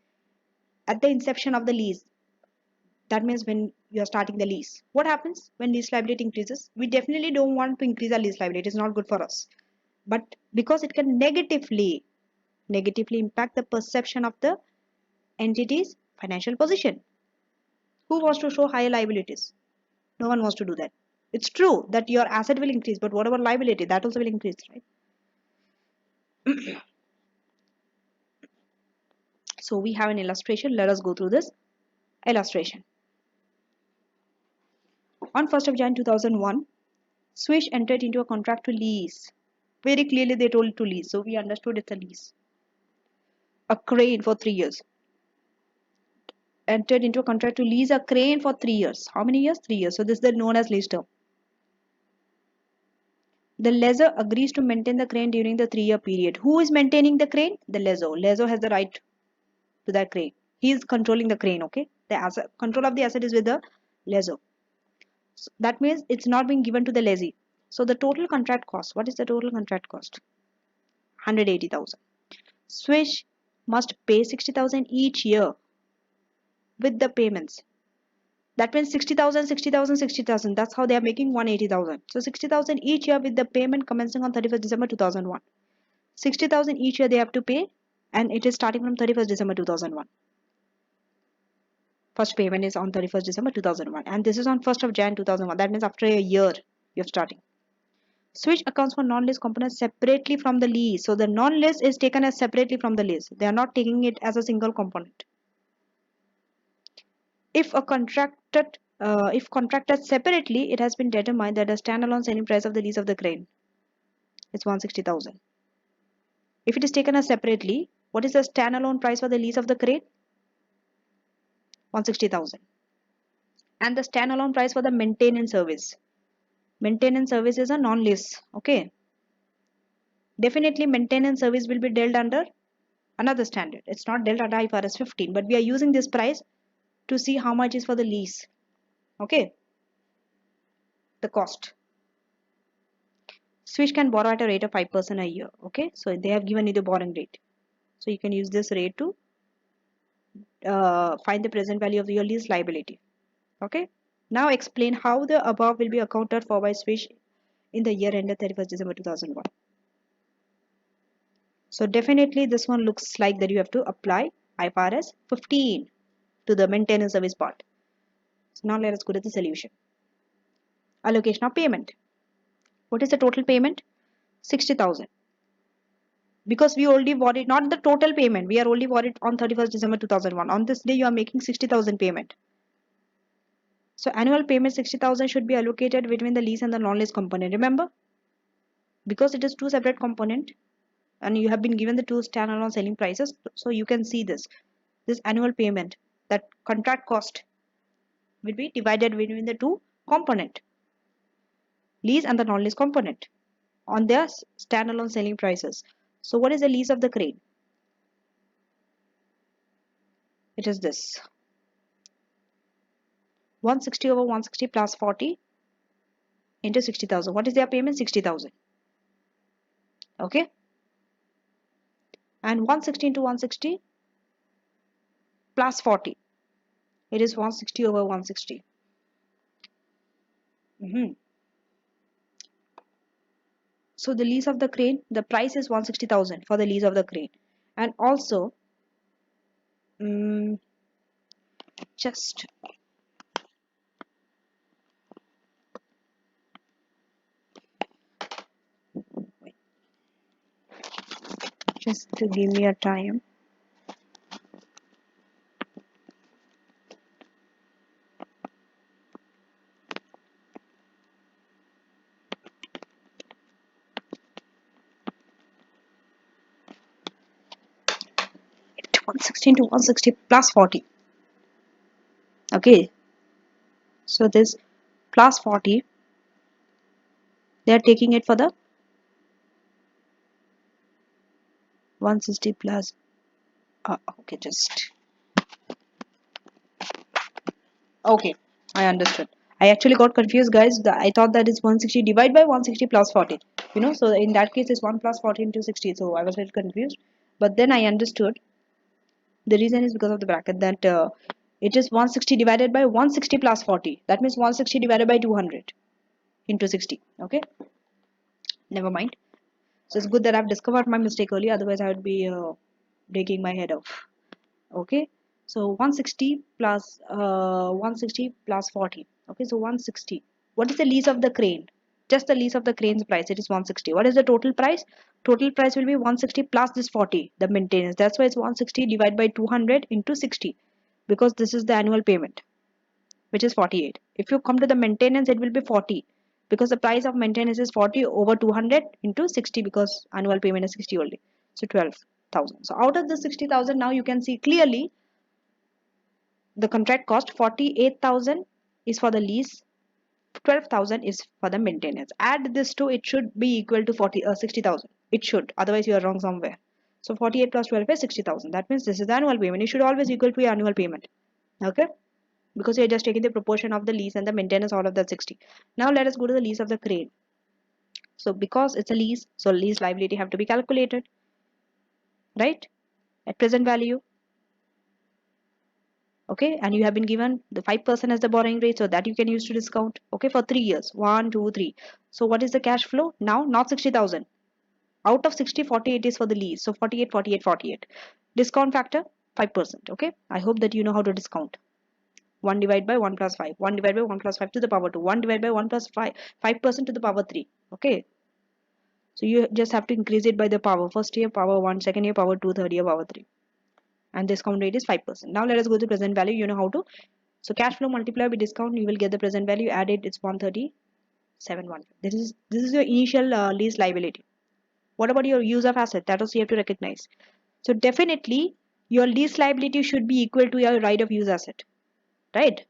at the inception of the lease. That means when you are starting the lease. What happens when lease liability increases? We definitely don't want to increase our lease liability. It's not good for us. But because it can negatively impact the perception of the entity's financial position. Who wants to show higher liabilities? No one wants to do that. It's true that your asset will increase, but what about liability? That also will increase, right? So we have an illustration. Let us go through this illustration. On 1st of January 2001, Swish entered into a contract to lease. Very clearly they told to lease. So we understood it's a lease. A crane for 3 years. Entered into a contract to lease a crane for 3 years. How many years? 3 years. So this is known as lease term. The lessor agrees to maintain the crane during the 3-year period. Who is maintaining the crane? The lessor. Lessor has the right to that crane. He is controlling the crane, okay? The asset, control of the asset is with the lessor. So that means it's not being given to the lessee. So the total contract cost, what is the total contract cost? 180,000. Swish must pay 60,000 each year with the payments. That means 60,000, 60,000, 60,000. That's how they are making 180,000. So 60,000 each year with the payment commencing on 31st December 2001. 60,000 each year they have to pay, and it is starting from 31st December 2001. First payment is on 31st December 2001, and this is on 1st of Jan 2001. That means after a year you're starting. Switch accounts for non-lease components separately from the lease. So the non-lease is taken as separately from the lease. They are not taking it as a single component. If contracted separately, it has been determined that the standalone selling price of the lease of the crane is 160,000. If it is taken as separately, what is the standalone price for the lease of the crane? 160,000. And the standalone price for the maintenance service. Maintenance service is a non-lease. Okay. Definitely maintenance service will be dealt under another standard. It's not dealt under IFRS 15, but we are using this price to see how much is for the lease. Okay. The cost. Swish can borrow at a rate of 5% a year. Okay. So they have given you the borrowing rate. So you can use this rate to find the present value of your lease liability. Okay. Now explain how the above will be accounted for by Swish in the year ended 31st December 2001. So definitely this one looks like that you have to apply IFRS 15 to the maintenance service part. So now let us go to the solution. Allocation of payment. What is the total payment? 60,000. Because we already worried, not the total payment, we are only worried on 31st December 2001. On this day you are making 60,000 payment. So annual payment 60,000 should be allocated between the lease and the non-lease component. Remember, because it is two separate component and you have been given the two standalone selling prices, so you can see this annual payment, that contract cost will be divided between the two component, lease and the non-lease component, on their standalone selling prices. So what is the lease of the crane? It is this. 160 over 160 plus 40 into 60,000. What is their payment? 60,000. Okay. And 160 into 160 plus 40. It is 160 over 160. So the lease of the crane, the price is 160,000 for the lease of the crane. And also, just wait, just to give me a time. It 160 into 160 plus 40. Okay. So this plus 40, they are taking it for the 160 plus. Okay, just okay. I understood. I actually got confused, guys. I thought that is 160 divided by 160 plus 40. So in that case, it's 1 plus 40 into 60. So I was a little confused. But then I understood the reason is because of the bracket that it is 160 divided by 160 plus 40. That means 160 divided by 200 into 60. Okay, never mind. So it's good that I've discovered my mistake early. Otherwise, I would be breaking my head off. Okay, so 160 plus 160 plus 40. Okay, so 160. What is the lease of the crane? Just the lease of the crane's price, it is 160. What is the total price? Total price will be 160 plus this 40, the maintenance. That's why it's 160 divided by 200 into 60, because this is the annual payment, which is 48. If you come to the maintenance, it will be 40, because the price of maintenance is 40 over 200 into 60, because annual payment is 60 only. So 12,000. So out of the 60,000, now you can see clearly the contract cost 48,000 is for the lease, 12,000 is for the maintenance. Add this to, it should be equal to 60,000. It should, otherwise you are wrong somewhere. So 48 plus 12 is 60,000. That means this is the annual payment. It should always equal to your annual payment. Okay, because you're just taking the proportion of the lease and the maintenance out of that 60. Now let us go to the lease of the crane. So because it's a lease, so lease liability have to be calculated, right, at present value. Okay, and you have been given the 5% as the borrowing rate, so that you can use to discount. Okay, for 3 years, 1 2 3. So what is the cash flow now? Not 60,000. Out of 60, 48 is for the lease, so 48 48 48. Discount factor 5%. Okay, I hope that you know how to discount. 1 divided by 1 plus 5, 1 divided by 1 plus 5 to the power 2, 1 divided by 1 plus 5, 5% to the power 3. Okay, so you just have to increase it by the power. First year power 1, second year power 2, third year power 3, and discount rate is 5%. Now let us go to present value. You know how to. So cash flow multiplied by discount, you will get the present value. Add it, it's 137.1. This is your initial lease liability. What about your use of asset? That also you have to recognize. So definitely your lease liability should be equal to your right of use asset, right?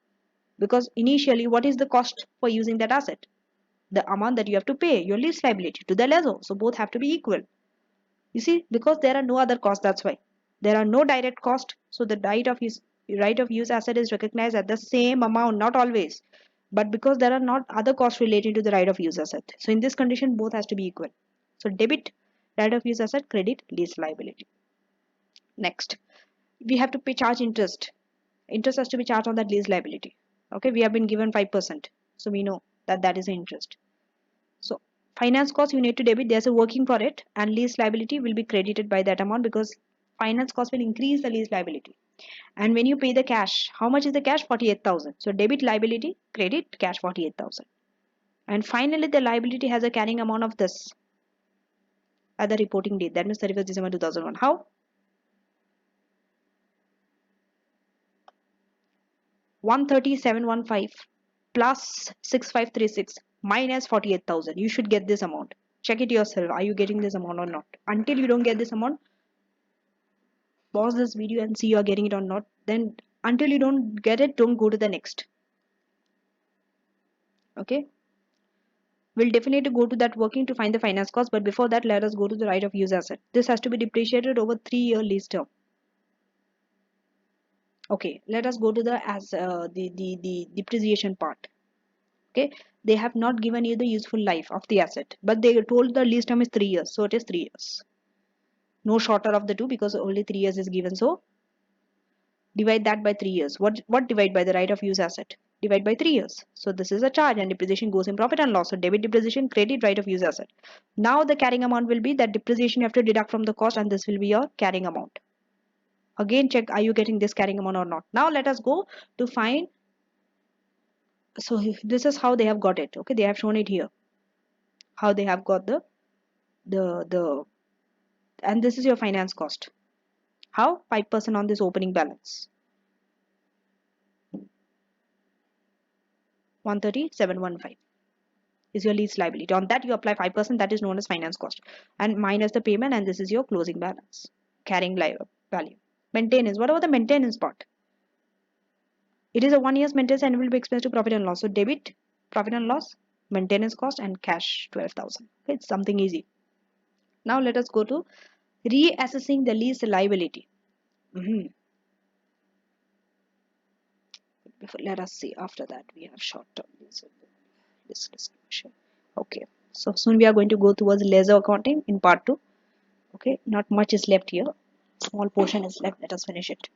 Because initially, what is the cost for using that asset? The amount that you have to pay, your lease liability to the lessor. So both have to be equal. You see, because there are no other costs, that's why. There are no direct cost. So the right of use asset is recognized at the same amount, not always. But because there are not other costs related to the right of use asset. So in this condition, both has to be equal. So debit right of use asset, credit lease liability. Next, we have to pay charge interest. Interest has to be charged on that lease liability. Okay, we have been given 5%. So we know that that is the interest. So finance cost you need to debit. There's a working for it, and lease liability will be credited by that amount, because finance cost will increase the lease liability. And when you pay the cash, how much is the cash? 48,000. So debit liability, credit cash 48,000. And finally, the liability has a carrying amount of this at the reporting date. That means 31st December 2001. How? 137.15 plus 6536 minus 48,000. You should get this amount. Check it yourself. Are you getting this amount or not? Until you don't get this amount, pause this video and see you are getting it or not. Then until you don't get it, don't go to the next. Okay, we'll definitely go to that working to find the finance cost, but before that, let us go to the right of use asset. This has to be depreciated over 3-year lease term. Okay, let us go to the depreciation part. Okay, they have not given you the useful life of the asset, but they told the lease term is 3 years, so it is 3 years. No shorter of the two because only 3 years is given. So divide that by 3 years. What divide by the right of use asset? Divide by 3 years. So this is a charge, and depreciation goes in profit and loss. So debit depreciation, credit right of use asset. Now the carrying amount will be that depreciation you have to deduct from the cost, and this will be your carrying amount. Again, check are you getting this carrying amount or not. Now let us go to find. So this is how they have got it. Okay, they have shown it here. How they have got the and this is your finance cost. How? 5% on this opening balance. 13715 is your lease liability. On that you apply 5%, that is known as finance cost, and minus the payment, and this is your closing balance, carrying value. Maintenance. What about the maintenance part? It is a 1 year's maintenance and will be expense to profit and loss. So debit profit and loss, maintenance cost, and cash 12,000. Okay, it's something easy. Now let us go to reassessing the lease liability. Let us see. After that we have short-term lease discussion. Okay, so soon we are going to go towards ledger accounting in part 2. Okay, not much is left here. Small portion is left. Let us finish it.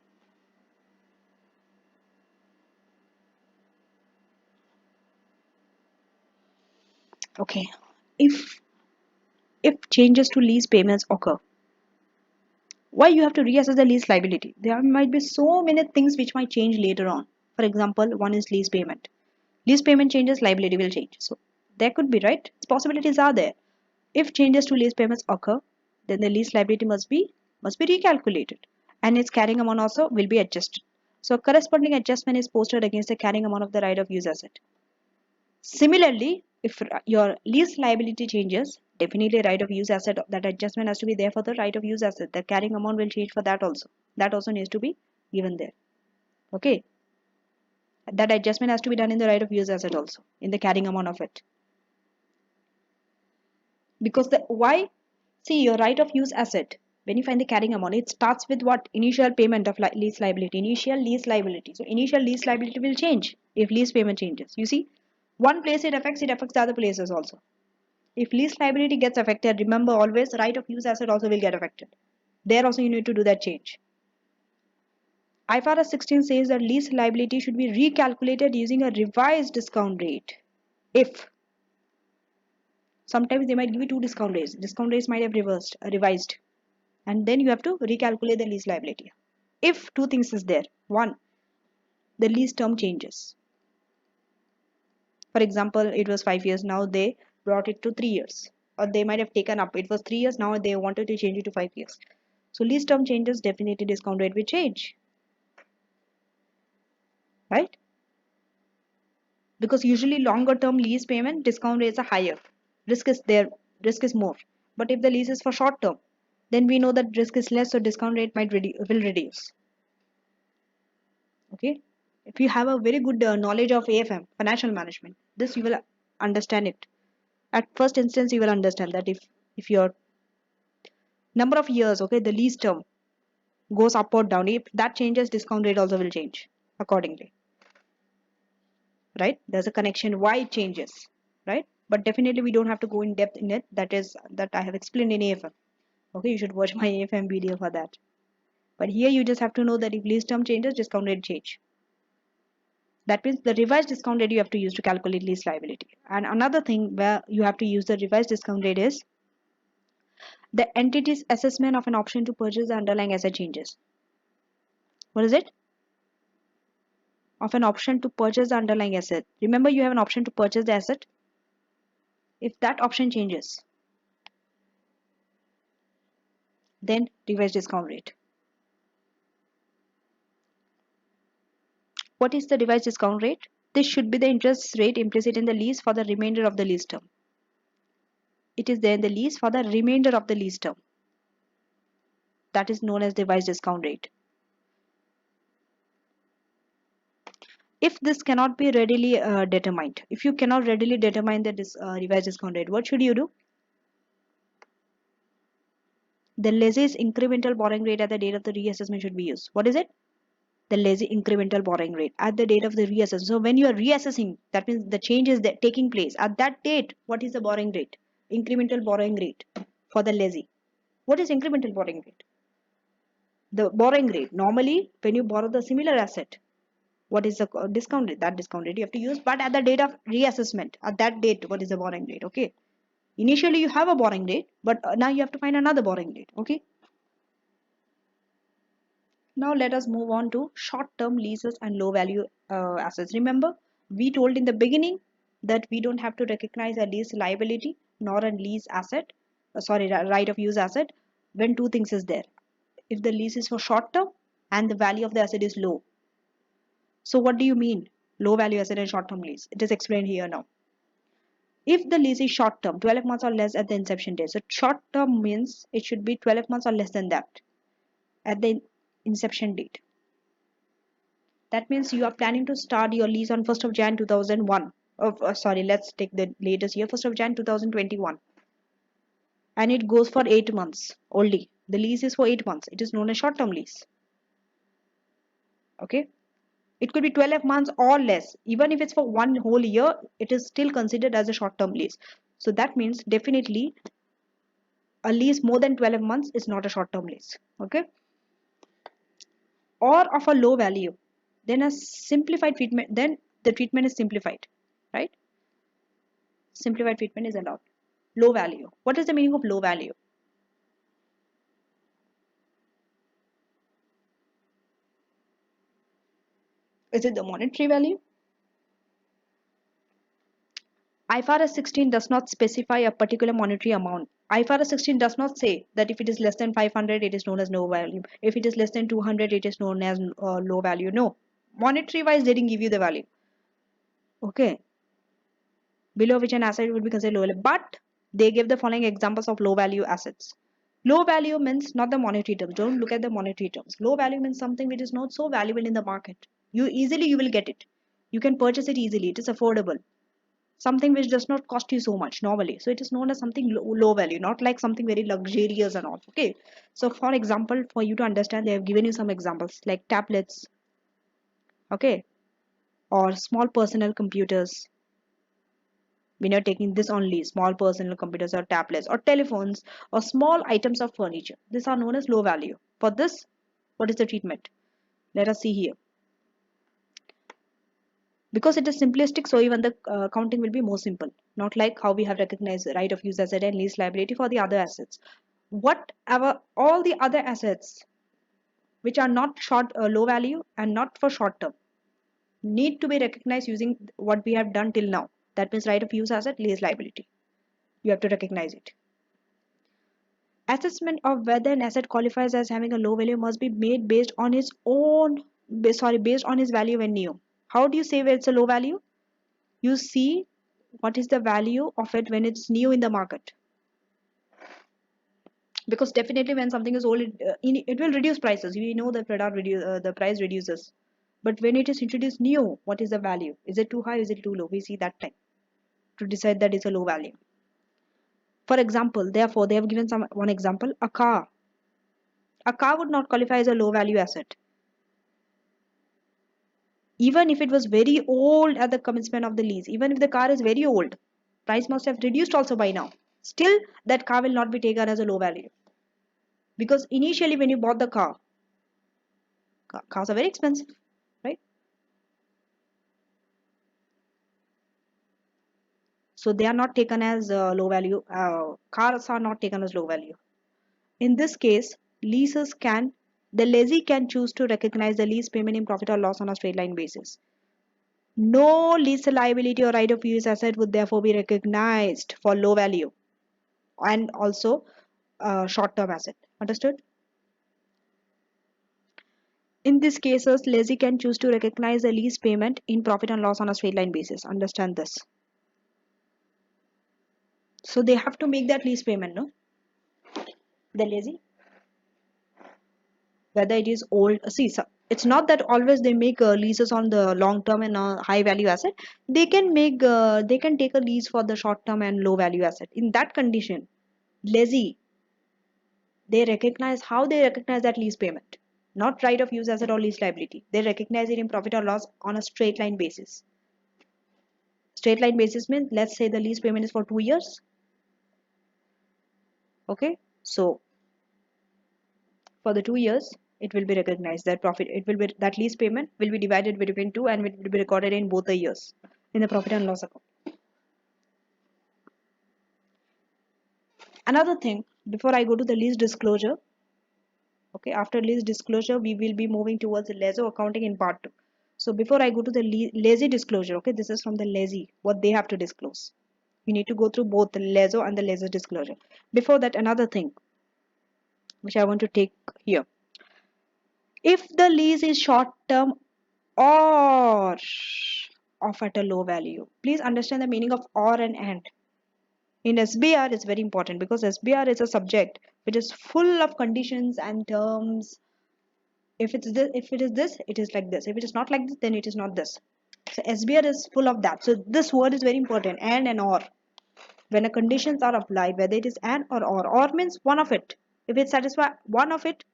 Okay, if changes to lease payments occur, why you have to reassess the lease liability? There might be so many things which might change later on. For example, one is lease payment. Lease payment changes, liability will change. So there could be, right? Possibilities are there. If changes to lease payments occur, then the lease liability must be recalculated, and its carrying amount also will be adjusted. So corresponding adjustment is posted against the carrying amount of the right of use asset. Similarly, if your lease liability changes, definitely right of use asset, that adjustment has to be there for the right of use asset. The carrying amount will change for that also. That also needs to be given there. Okay. That adjustment has to be done in the right of use asset also, in the carrying amount of it. Because the why? See, your right of use asset, when you find the carrying amount, it starts with what? Initial payment of lease liability. Initial lease liability. So initial lease liability will change if lease payment changes. You see, one place it affects the other places also. If lease liability gets affected, remember always right of use asset also will get affected. There also you need to do that change. IFRS 16 says that lease liability should be recalculated using a revised discount rate. If sometimes they might give you two discount rates. Discount rates might have revised, and then you have to recalculate the lease liability. If two things is there, one, the lease term changes. For example, it was 5 years, now they brought it to 3 years, or they might have taken up, it was 3 years, now they wanted to change it to 5 years. So lease term changes, definitely discount rate will change, right? Because usually longer term lease payment discount rates are higher, risk is there, risk is more. But if the lease is for short term, then we know that risk is less, so discount rate will reduce. Okay, if you have a very good knowledge of AFM, financial management, this you will understand it. At first instance you will understand that if your number of years, okay, the lease term goes up or down, if that changes, discount rate also will change accordingly, right? There's a connection why it changes, right? But definitely we don't have to go in depth in it. That I have explained in AFM. Okay, you should watch my AFM video for that. But here you just have to know that if lease term changes, discount rate change. That means the revised discount rate you have to use to calculate lease liability. And another thing where you have to use the revised discount rate is the entity's assessment of an option to purchase the underlying asset changes. What is it? Of an option to purchase the underlying asset. Remember, you have an option to purchase the asset. If that option changes, then revised discount rate. What is the revised discount rate? This should be the interest rate implicit in the lease for the remainder of the lease term. It is there in the lease for the remainder of the lease term. That is known as the revised discount rate. If this cannot be readily determined, if you cannot readily determine the revised discount rate, what should you do? The lessee's incremental borrowing rate at the date of the reassessment should be used. What is it? the lessee incremental borrowing rate at the date of the reassessment. So when you are reassessing, that means the change is that taking place at that date. What is the borrowing rate? Incremental borrowing rate for the lessee. What is incremental borrowing rate? The borrowing rate. Normally, when you borrow the similar asset, what is the discount rate? That discount rate you have to use, but at the date of reassessment, at that date, what is the borrowing rate? Okay. Initially, you have a borrowing rate, but now you have to find another borrowing rate. Okay. Now let us move on to short-term leases and low-value assets. Remember, we told in the beginning that we don't have to recognize a lease liability nor a lease asset, right of use asset, when two things is there. If the lease is for short-term and the value of the asset is low. So what do you mean? Low-value asset and short-term lease. It is explained here now. If the lease is short-term, 12 months or less at the inception date. So short-term means it should be 12 months or less than that at the inception date. That means you are planning to start your lease on 1st of Jan 2001. Let's take the latest year, 1st of Jan 2021. And it goes for 8 months only. The lease is for 8 months. It is known as short-term lease. Okay. It could be 12 months or less. Even if it's for one whole year, it is still considered as a short-term lease. So that means definitely a lease more than 12 months is not a short-term lease. Okay. Or of a low value. Then a simplified treatment, then the treatment is simplified. Right? Simplified treatment is allowed. Low value. What is the meaning of low value? Is it the monetary value? IFRS 16 does not specify a particular monetary amount. IFRS 16 does not say that if it is less than 500, it is known as low value. If it is less than 200, it is known as low value. No. Monetary wise, they didn't give you the value. Okay. Below which an asset would be considered low value. But they give the following examples of low value assets. Low value means not the monetary terms. Don't look at the monetary terms. Low value means something which is not so valuable in the market. You will get it. You can purchase it easily. It is affordable. Something which does not cost you so much normally. So it is known as something low value, not like something very luxurious and all. Okay. So for example, for you to understand, they have given you some examples like tablets. Okay. Or small personal computers. When you're taking this only, small personal computers or tablets or telephones or small items of furniture. These are known as low value. For this, what is the treatment? Let us see here. Because it is simplistic, so even the counting will be more simple. Not like how we have recognized right of use asset and lease liability for the other assets. Whatever, all the other assets which are not low value and not for short term need to be recognized using what we have done till now. That means right of use asset, lease liability. You have to recognize it. Assessment of whether an asset qualifies as having a low value must be made based on based on its value when new. How do you say where it's a low value? You see what is the value of it when it's new in the market. Because definitely when something is old, it will reduce prices. We know the the price reduces. But when it is introduced new, what is the value? Is it too high? Is it too low? We see that time to decide that it's a low value. For example, therefore, they have given one example, a car. A car would not qualify as a low value asset. Even if it was very old at the commencement of the lease, even if the car is very old, price must have reduced also by now. Still, that car will not be taken as a low value. Because initially when you bought the car, cars are very expensive, right? So they are not taken as low value. Cars are not taken as low value. In this case, the lessee can choose to recognize the lease payment in profit or loss on a straight line basis. No lease liability or right of use asset would therefore be recognized for low value and also short-term asset. Understood? In these cases, lessee can choose to recognize the lease payment in profit and loss on a straight line basis. Understand this. So they have to make that lease payment, no? The lessee, whether it is old. See, so it's not that always they make leases on the long term and high value asset. They can take a lease for the short term and low value asset. In that condition, lessee, they recognize how they recognize that lease payment. not right of use asset or lease liability. They recognize it in profit or loss on a straight line basis. Straight line basis means, let's say the lease payment is for 2 years. Okay, so for the 2 years, it will be recognized that profit. It will be that lease payment will be divided between two, and it will be recorded in both the years in the profit and loss account. Another thing, before I go to the lease disclosure, okay, after lease disclosure, we will be moving towards the lessor accounting in part 2. So before I go to the lessee disclosure, okay, this is from the lessee, what they have to disclose. You need to go through both the lessor and the lessor disclosure. Before that, another thing which I want to take here. If the lease is short term or of at a low value, please understand the meaning of or and. In SBR, it's very important because SBR is a subject which is full of conditions and terms. If it's this, if it is this, it is like this. If it is not like this, then it is not this. So SBR is full of that. So this word is very important, and or. When the conditions are applied, whether it is and or means one of it. If it satisfies one of it,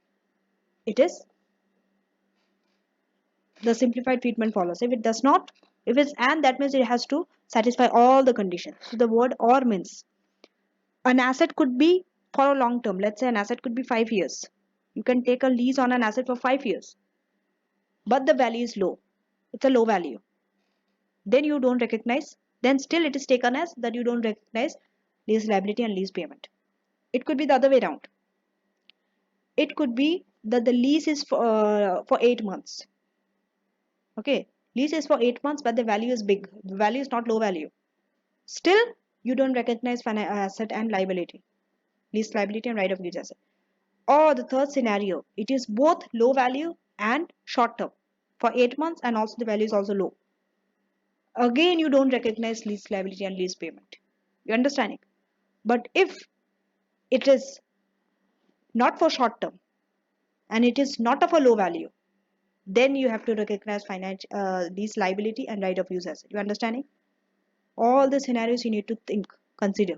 it is the simplified treatment follows. If it does not, if it's and, that means it has to satisfy all the conditions. So the word or means an asset could be for a long term. Let's say an asset could be 5 years. You can take a lease on an asset for 5 years, but the value is low. It's a low value. Then you don't recognize, then still it is taken as that you don't recognize lease liability and lease payment. It could be the other way around. It could be that the lease is for 8 months. Okay, lease is for 8 months, but the value is big. The value is not low value. Still, you don't recognize asset and liability, lease liability and right of use asset. Or the third scenario, it is both low value and short term for 8 months, and also the value is also low. Again, you don't recognize lease liability and lease payment. You understanding? But if it is not for short term and it is not of a low value, then you have to recognize lease liability and right of use asset. You understanding? All the scenarios you need to consider.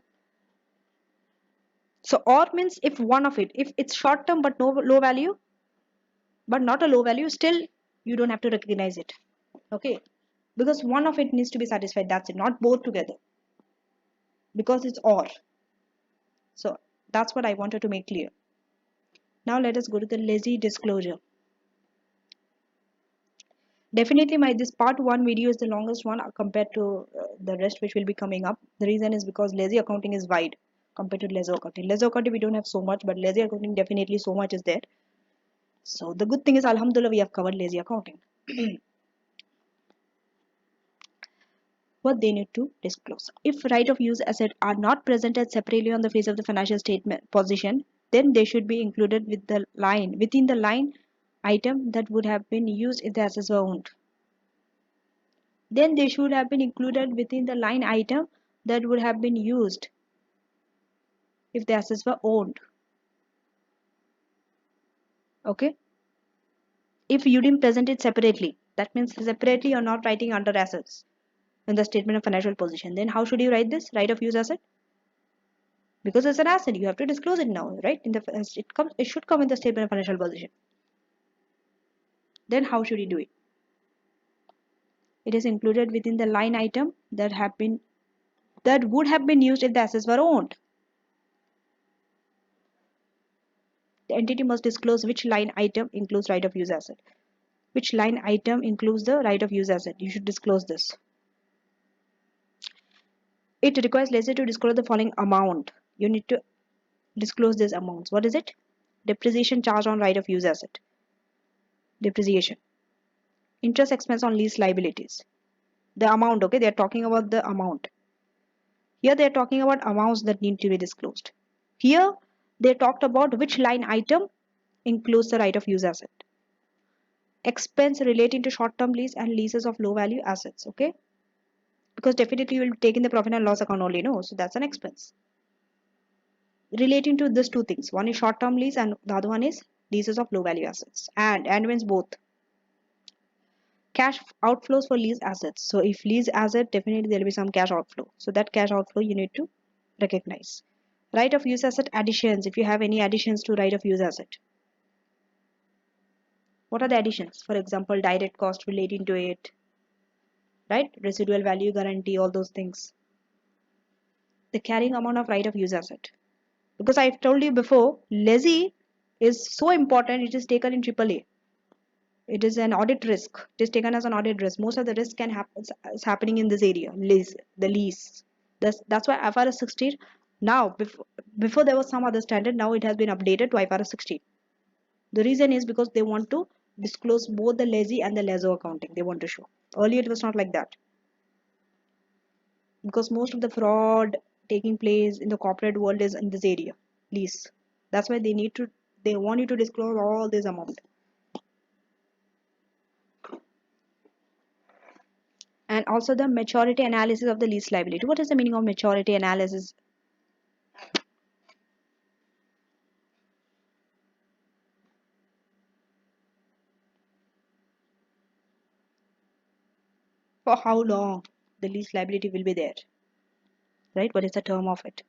So or means if one of it, if it's short term but no low value, but not a low value, still you don't have to recognize it. Okay, because one of it needs to be satisfied, that's it, not both together, because it's or. So that's what I wanted to make clear. Now let us go to the lessee disclosure. Definitely this part 1 video is the longest one compared to the rest which will be coming up. The reason is because lessee accounting is wide compared to lessor accounting. Lessor accounting we don't have so much, but lessee accounting definitely so much is there. So the good thing is, alhamdulillah, we have covered lessee accounting. What they need to disclose. If right of use assets are not presented separately on the face of the financial statement position, then they should be included within the line item that would have been used if the assets were owned. Then they should have been included within the line item that would have been used if the assets were owned. Okay? If you didn't present it separately, that means separately you're not writing under assets in the statement of financial position. Then how should you write this? Right of use asset? Because it's an asset, you have to disclose it now, right? It should come in the statement of financial position. Then how should you do it? It is included within the line item that would have been used if the assets were owned. The entity must disclose which line item includes right of use asset. Which line item includes the right of use asset? You should disclose this. It requires lessee to disclose the following amount. You need to disclose these amounts. What is it? Depreciation charge on right of use asset. Depreciation. Interest expense on lease liabilities. The amount, okay? They are talking about the amount. Here they are talking about amounts that need to be disclosed. Here they talked about which line item includes the right of use asset. Expense relating to short-term lease and leases of low-value assets, okay? Because definitely you will take in the profit and loss account only, no? So that's an expense. Relating to these two things. One is short-term lease and the other one is leases of low-value assets. And means both. Cash outflows for lease assets. So if lease asset, definitely there will be some cash outflow. So that cash outflow you need to recognize. Right of use asset additions. If you have any additions to right of use asset. What are the additions? For example, direct cost relating to it, right? Residual value guarantee, all those things. The carrying amount of right of use asset. Because I've told you before, lessee is so important, it is taken in AAA. It is an audit risk. It is taken as an audit risk. Most of the risk can happen is happening in this area, the lease. That's why IFRS 16 now, before there was some other standard, now it has been updated to IFRS 16. The reason is because they want to disclose both the lessee and the lessor accounting. They want to show. Earlier it was not like that, because most of the fraud taking place in the corporate world is in this area, lease. That's why they want you to disclose all this amount. And also the maturity analysis of the lease liability. What is the meaning of maturity analysis? For how long the lease liability will be there, right? What is the term of it?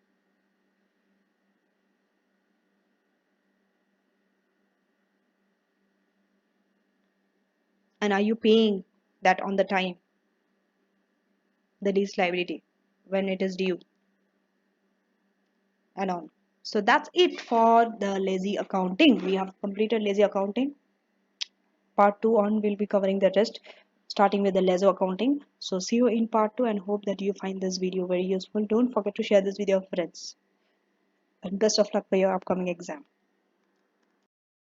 And are you paying that on the time, the lease liability, when it is due and on? So that's it for the lessee accounting. We have completed lessee accounting. Part 2 on will be covering the rest, starting with the lessor accounting. So see you in part 2 and hope that you find this video very useful. Don't forget to share this with your friends. And best of luck for your upcoming exam.